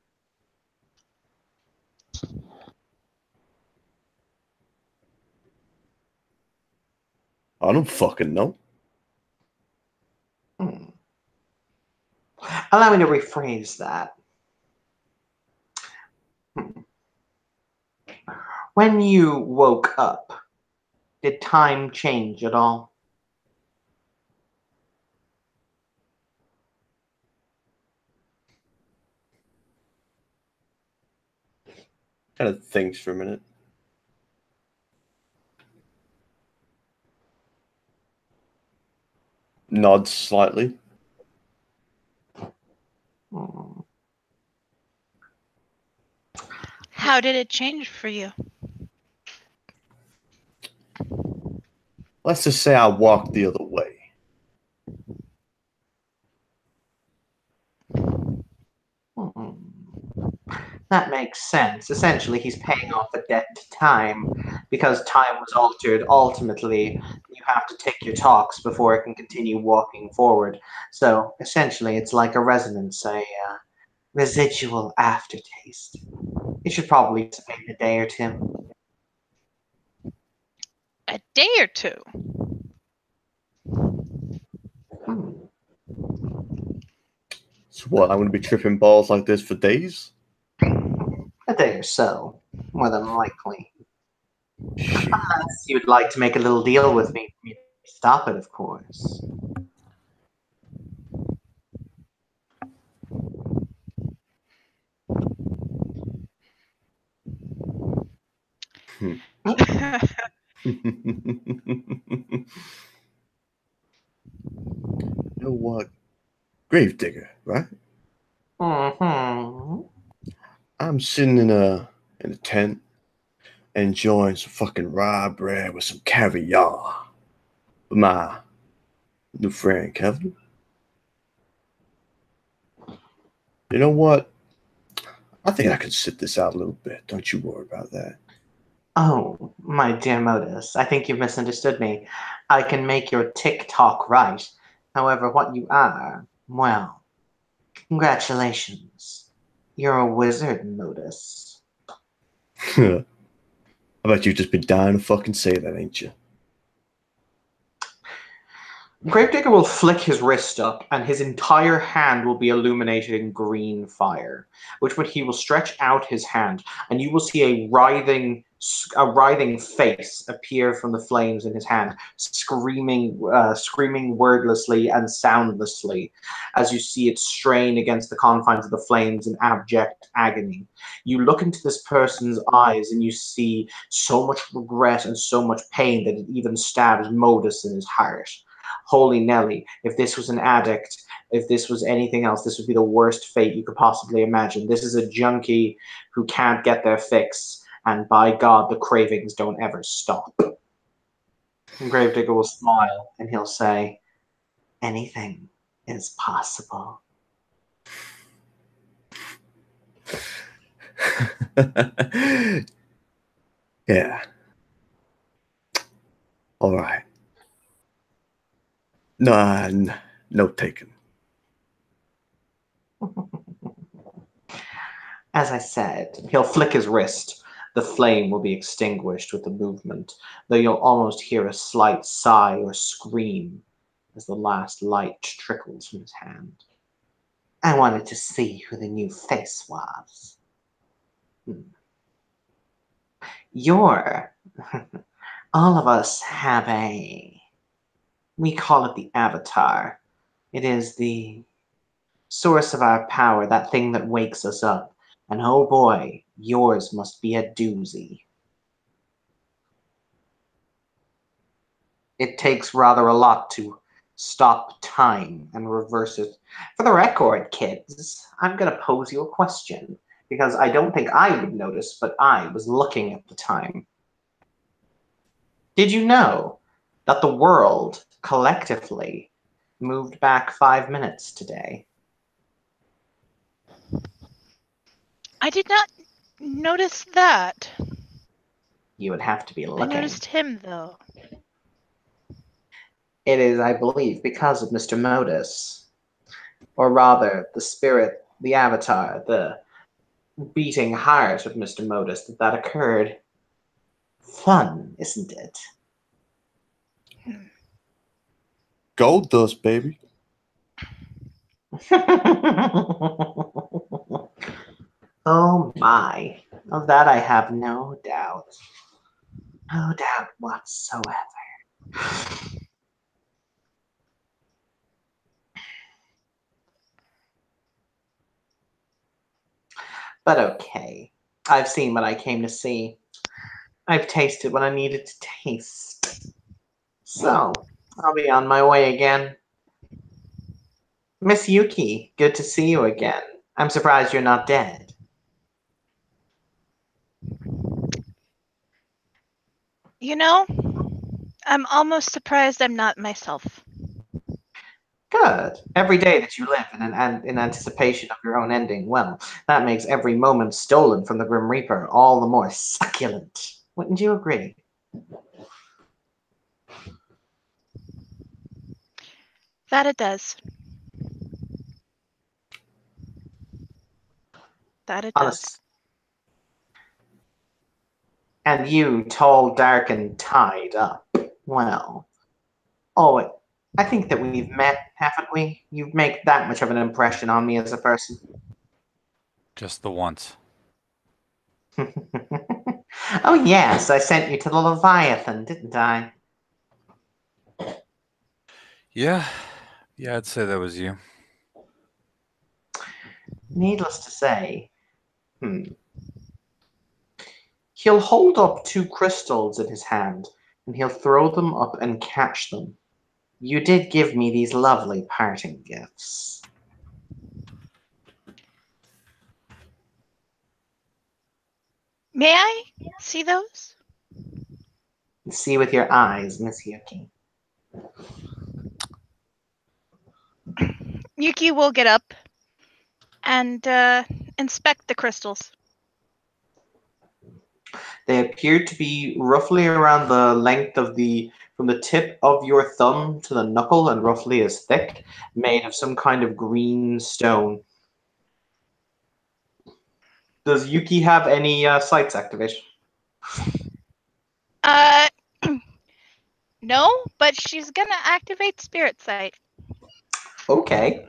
I don't fucking know. Allow me to rephrase that. When you woke up, did time change at all? Kind of thinks for a minute. Nods slightly. How did it change for you? Let's just say I walked the other way. That makes sense. Essentially, he's paying off a debt to time because time was altered. Ultimately, you have to tick your talks before it can continue walking forward. So, essentially, it's like a resonance, a residual aftertaste. It should probably spend a day or two. A day or two. So what? I'm going to be tripping balls like this for days? A day or so, more than likely. Shit. Unless you'd like to make a little deal with me. Stop it, of course. You know what? Gravedigger, right? Mm-hmm. I'm sitting in a tent enjoying some fucking rye bread with some caviar with my new friend Kevin. You know what? I think I can sit this out a little bit. Don't you worry about that. Oh, my dear Modus, I think you've misunderstood me. I can make your tick-tock right. However, what you are, well, congratulations. You're a wizard, Modus. I bet you've just been dying to fucking say that, ain't you? Gravedigger will flick his wrist up, and his entire hand will be illuminated in green fire, which when he will stretch out his hand, and you will see a writhing face appear from the flames in his hand, screaming wordlessly and soundlessly, as you see it strain against the confines of the flames in abject agony. You look into this person's eyes, and you see so much regret and so much pain that it even stabs Modus in his heart. Holy Nelly, if this was an addict, if this was anything else, this would be the worst fate you could possibly imagine. This is a junkie who can't get their fix, and by God, the cravings don't ever stop. And Gravedigger will smile, and he'll say, anything is possible. Yeah. All right. No, no taken. As I said, he'll flick his wrist. The flame will be extinguished with the movement, though you'll almost hear a slight sigh or scream as the last light trickles from his hand. I wanted to see who the new face was. All of us have we call it the Avatar. It is the source of our power, that thing that wakes us up. And oh boy, yours must be a doozy. It takes rather a lot to stop time and reverse it. For the record, kids, I'm going to pose you a question, because I don't think I would notice, but I was looking at the time. Did you know that the world collectively moved back 5 minutes today? I did not notice that. You would have to be I looking. noticed him, though. It is, I believe, because of Mr. Modus. Or rather, the spirit, the avatar, the beating heart of Mr. Modus that occurred. Fun, isn't it? Gold dust, baby. Oh my. Of that I have no doubt. No doubt whatsoever. But okay. I've seen what I came to see. I've tasted what I needed to taste. So, I'll be on my way again. Miss Yuki, good to see you again. I'm surprised you're not dead. You know, I'm almost surprised I'm not myself. Good. Every day that you live in anticipation of your own ending, well, that makes every moment stolen from the Grim Reaper all the more succulent. Wouldn't you agree? That it does. That it does. Honest. And you, tall, dark, and tied up. Well, oh, I think that we've met, haven't we? You make that much of an impression on me as a person. Just the once. Oh, yes, I sent you to the Leviathan, didn't I? Yeah. Yeah, I'd say that was you. Needless to say, he'll hold up 2 crystals in his hand, and he'll throw them up and catch them. You did give me these lovely parting gifts. May I see those? See with your eyes, Miss Yuki. Yuki will get up and inspect the crystals. They appear to be roughly around the length of from the tip of your thumb to the knuckle, and roughly as thick, made of some kind of green stone. Does Yuki have any sights activation? No, but she's gonna activate Spirit Sight. Okay.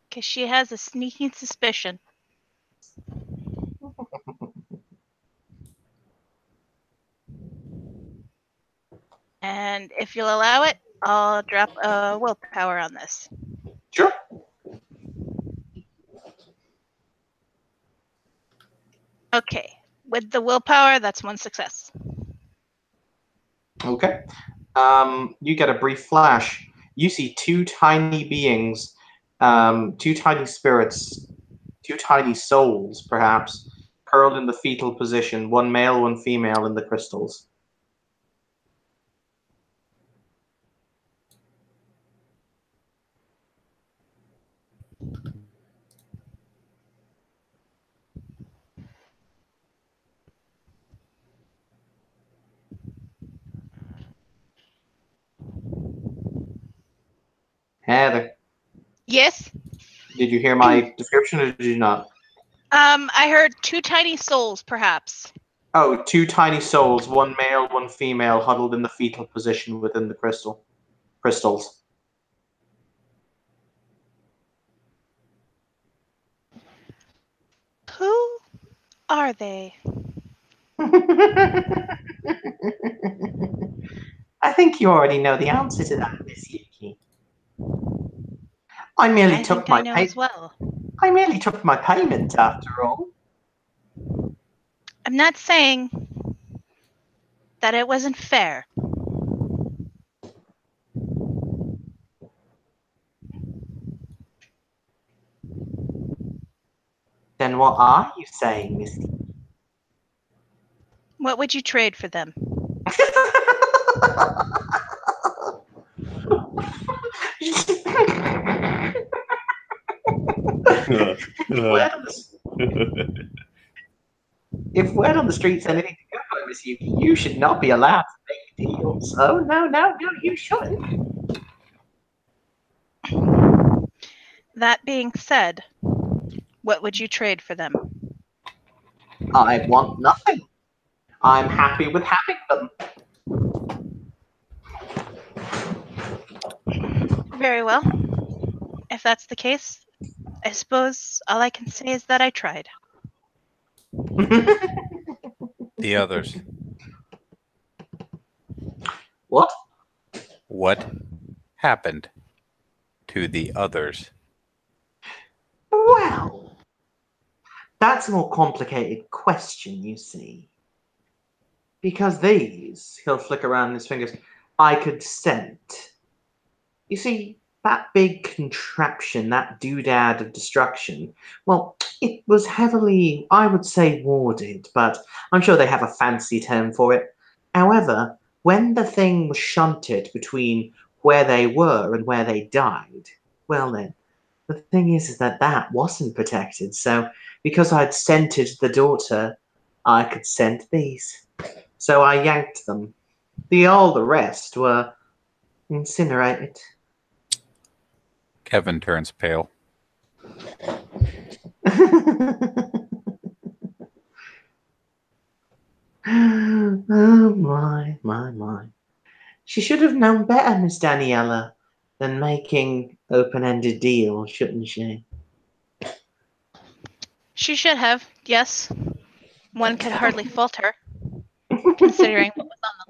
Because she has a sneaking suspicion. And if you'll allow it, I'll drop a willpower on this. Sure. Okay, With the willpower, that's one success. Okay. You get a brief flash. You see two tiny beings, two tiny spirits, two tiny souls, perhaps, curled in the fetal position, one male, one female in the crystals. Heather, Yes. did you hear my description or did you not? I heard two tiny souls, perhaps. Oh, two tiny souls, one male, one female, huddled in the fetal position within the crystals. Who are they? I think you already know the answer to that, Miss Yuki. I merely I took think my I know as well. I merely took my payment after all. I'm not saying that it wasn't fair. Then what are you saying, Miss What would you trade for them? If word on the street's anything to go by, Miss Yuki, you should not be allowed to make deals. Oh, no, you shouldn't. That being said, what would you trade for them? I want nothing. I'm happy with having them. Very well. If that's the case, I suppose all I can say is that I tried. The others. What? What happened to the others? Well, that's a more complicated question, you see. Because these, he'll flick around his fingers, I could send. You see, that big contraption, that doodad of destruction, well, it was heavily, I would say, warded, but I'm sure they have a fancy term for it. However, when the thing was shunted between where they were and where they died, well then, the thing is that that wasn't protected. So because I'd scented the daughter, I could scent these. So I yanked them. All the rest were incinerated. Kevin turns pale. Oh my. She should have known better, Miss Daniela, than making open-ended deals, shouldn't she? She should have, yes. One could hardly fault her, considering what was on the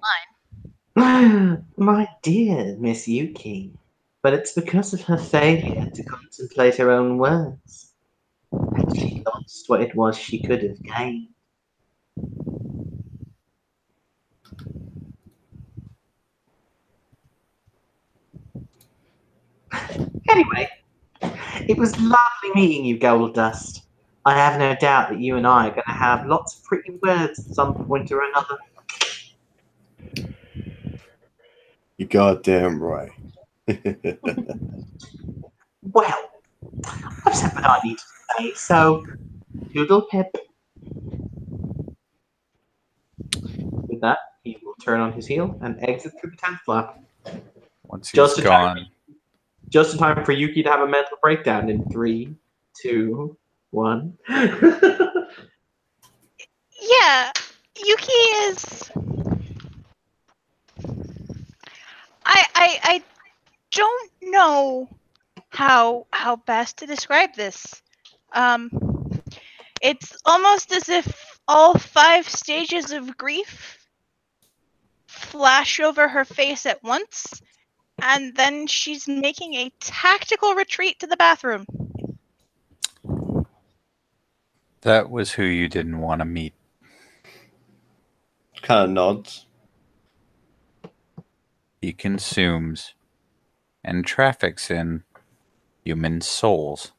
line. My dear Miss Yuki, but it's because of her failure to contemplate her own words that she lost what it was she could have gained. Anyway, it was lovely meeting you, Gold Dust. I have no doubt that you and I are going to have lots of pretty words at some point or another. You goddamn right. Well, I've said what I need to say, so doodle pip. With that, he will turn on his heel and exit through the 10th flap. Once he's Just in gone, Just in time for Yuki to have a mental breakdown in 3, 2, 1. Yeah, Yuki is. I don't know how best to describe this. It's almost as if all 5 stages of grief flash over her face at once, and then she's making a tactical retreat to the bathroom. that was who you didn't want to meet. kind of nods. He consumes and traffics in human souls.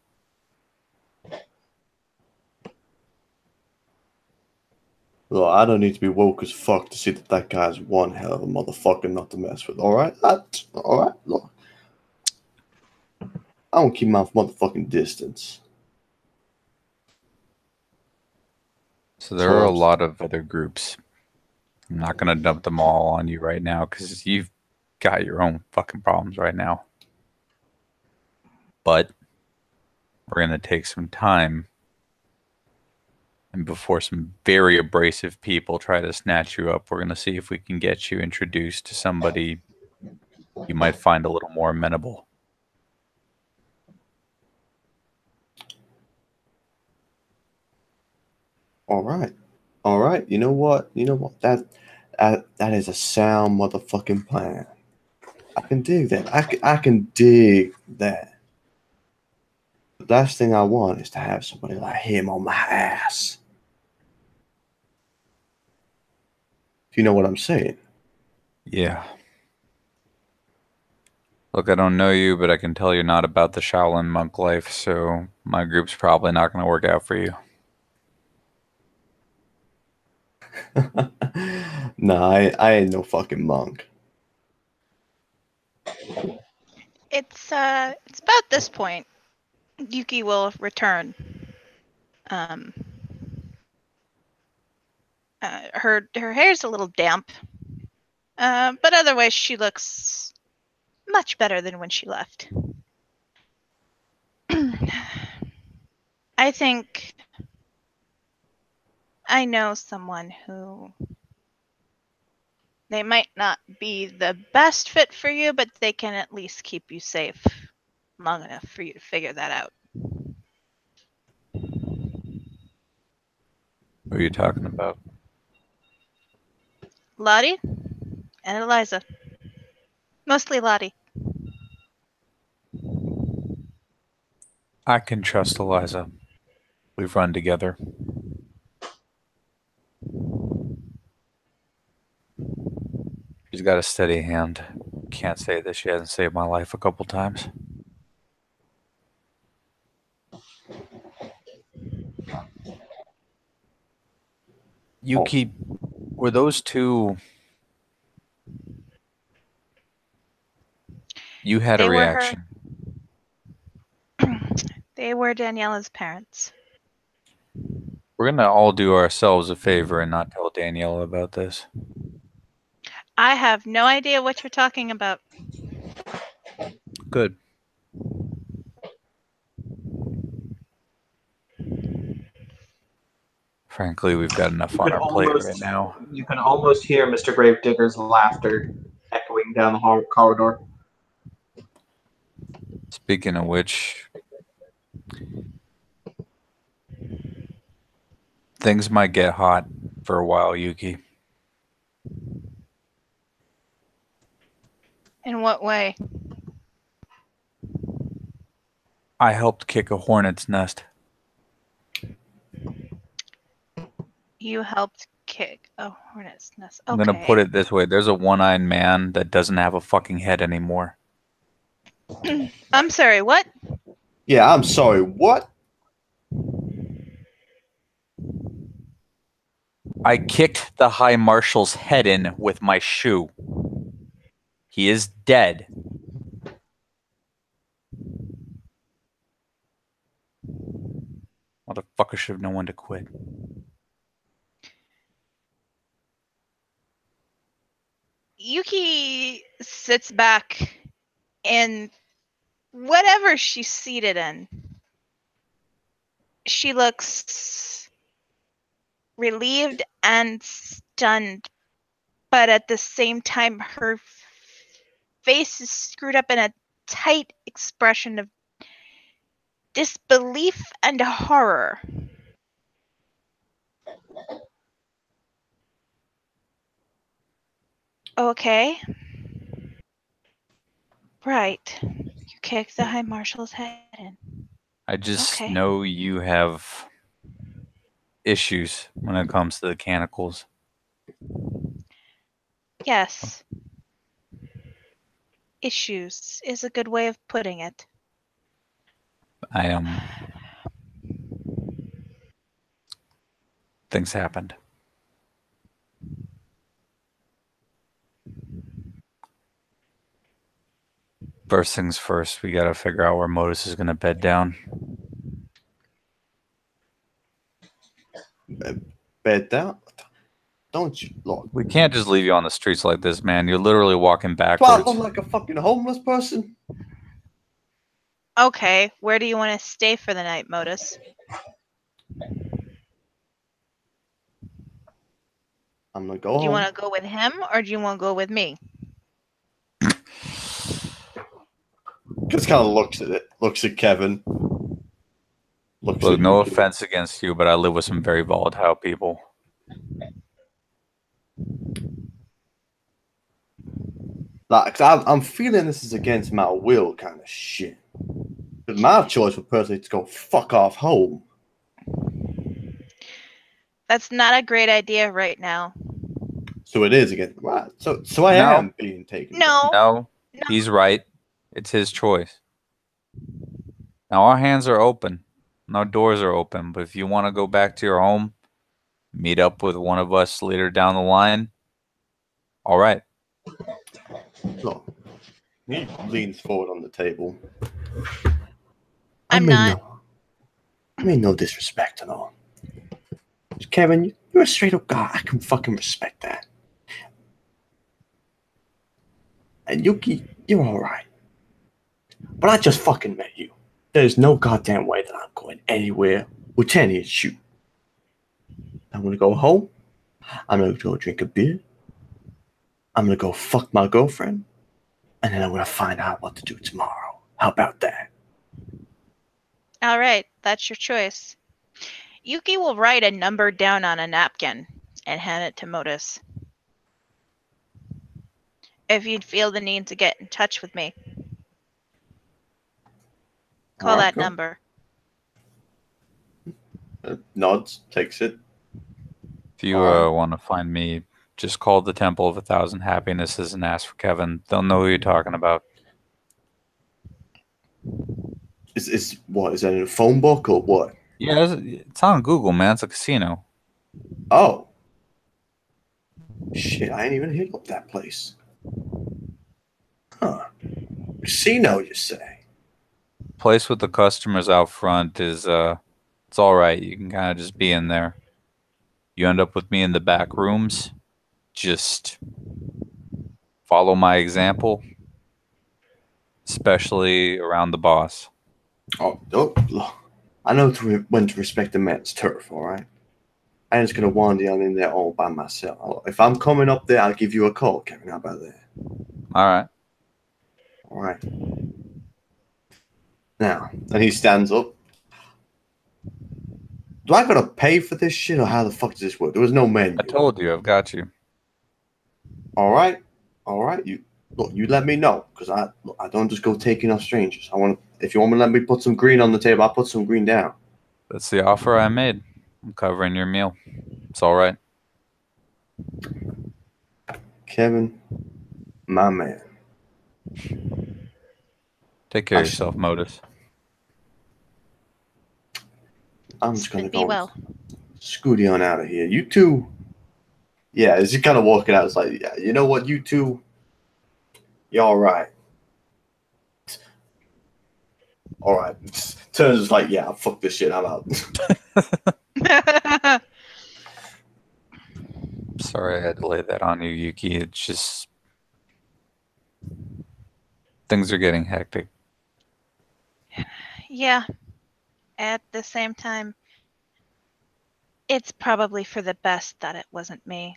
Look, I don't need to be woke as fuck to see that that guy's one hell of a motherfucker not to mess with. All right, all right. Look, I won't keep my motherfucking distance. So there are a lot of other groups. I'm not going to dump them all on you right now because you've got your own fucking problems right now. But we're going to take some time. And before some very abrasive people try to snatch you up, we're going to see if we can get you introduced to somebody you might find a little more amenable. All right. All right. You know what? That is a sound motherfucking plan. I can dig that. I can dig that. The last thing I want is to have somebody like him on my ass. If you know what I'm saying. Yeah. Look, I don't know you, but I can tell you're not about the Shaolin monk life, so my group's probably not going to work out for you. Nah, I ain't no fucking monk. It's about this point. Yuki will return. Her hair's a little damp, but otherwise she looks much better than when she left. I think I know someone who they might not be the best fit for you, but they can at least keep you safe long enough for you to figure that out. Who are you talking about? Lottie and Eliza. Mostly Lottie. I can trust Eliza. We've run together. She's got a steady hand. Can't say that she hasn't saved my life a couple times. Yuki, were those two... You had a reaction. They were Daniela's parents. We're going to all do ourselves a favor and not tell Daniela about this. I have no idea what you're talking about. Good. Frankly, we've got enough on our plate right now. You can almost hear Mr. Gravedigger's laughter echoing down the corridor. Speaking of which, things might get hot for a while, Yuki. In what way? I helped kick a hornet's nest. You helped kick a hornet's nest. Okay. I'm going to put it this way. There's a one-eyed man that doesn't have a fucking head anymore. I'm sorry, what? Yeah, I'm sorry, what? I kicked the High Marshal's head in with my shoe. He is dead. Motherfucker should have known when to quit. Yuki sits back in whatever she's seated in. She looks relieved and stunned, but at the same time, her face is screwed up in a tight expression of disbelief and horror. Okay. Right. You kicked the High Marshal's head in. I just know you have issues when it comes to the Cannicles. Yes. Issues is a good way of putting it. Things happened. First things first, we gotta figure out where Modus is gonna bed down. Bed down. Don't you look? We can't just leave you on the streets like this, man. You're literally walking Do I backwards. look like a fucking homeless person? Okay, where do you want to stay for the night, Modus? I'm gonna go Do you home. want to go with him or do you want to go with me? Just kind of looks at it. Looks at Kevin. Looks Look, at no Yuki. offense against you, but I live with some very volatile people. Like, I'm feeling this is against my will kind of shit. But my choice would personally to go fuck off home. That's not a great idea right now. So it is against right. So I No. am being taken. No. No, he's right. It's his choice. Now our hands are open. And our doors are open. But if you want to go back to your home, meet up with one of us later down the line, all right. Look, he leans forward on the table. I'm not. I mean no disrespect at all. Kevin, you're a straight up guy. I can fucking respect that. And Yuki, you're alright. But I just fucking met you. There's no goddamn way that I'm going anywhere with any of you. I'm gonna go home. I'm gonna go drink a beer. I'm gonna go fuck my girlfriend. And then I'm gonna find out what to do tomorrow. How about that? All right, that's your choice. Yuki will write a number down on a napkin and hand it to Modus. If you'd feel the need to get in touch with me, call Alright, that cool. number. Nods, takes it. If you want to find me, just call the Temple of 1,000 Happinesses and ask for Kevin. They'll know who you're talking about. Is what? Is that in a phone book or what? Yeah, it's on Google, man. It's a casino. Oh. Shit, I ain't even hit up that place. Huh. Casino, you say? Place with the customers out front is it's all right. You can kind of just be in there. You end up with me in the back rooms. Just follow my example, especially around the boss. Oh, look. I know when to respect a man's turf, all right? I ain't just gonna wander on in there all by myself. If I'm coming up there, I'll give you a call, Kevin. How about that? All right. All right. Now, and he stands up. Do I gotta pay for this shit, or how the fuck does this work? There was no menu. I told you, I've got you. All right. You let me know, because I don't just go taking off strangers. If you want me to let me put some green on the table, I'll put some green down. That's the offer I made. I'm covering your meal. It's all right. Kevin, my man. Take care of yourself, Modus. I'm just gonna Be go well. scooty on out of here. You two. Yeah, as you kind of walking out, it's like, yeah, you know what, you two, you're all right. All right. Turns is like, yeah, fuck this shit, I'm out. Sorry I had to lay that on you, Yuki. It's just things are getting hectic. Yeah. At the same time, it's probably for the best that it wasn't me.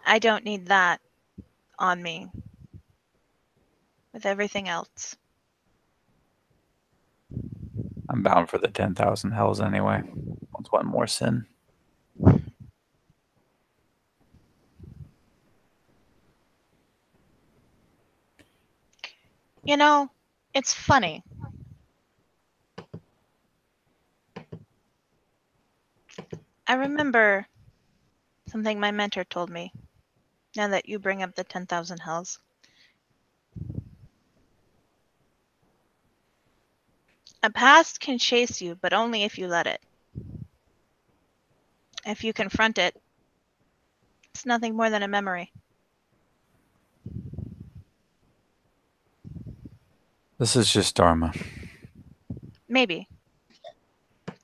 I don't need that on me with everything else. I'm bound for the 10,000 hells anyway. What's one more sin? You know, it's funny. I remember Something my mentor told me. Now that you bring up the 10,000 hells. A past can chase you, but only if you let it. If you confront it, it's nothing more than a memory. This is just Dharma. Maybe.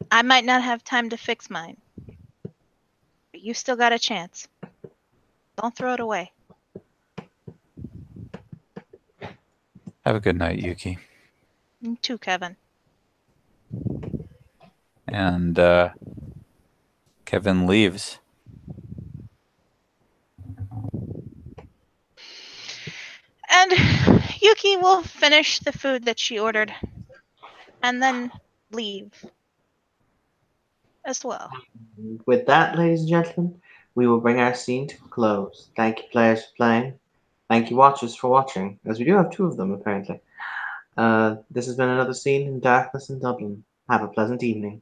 I might not have time to fix mine. But you still got a chance. Don't throw it away. Have a good night, Yuki. You too, Kevin. And Kevin leaves. And Yuki will finish the food that she ordered. And then leave. As well. With that, ladies and gentlemen, we will bring our scene to a close. Thank you, players, for playing. Thank you, watchers, for watching, as we do have 2 of them, apparently. This has been another scene in Darkness in Dublin. Have a pleasant evening.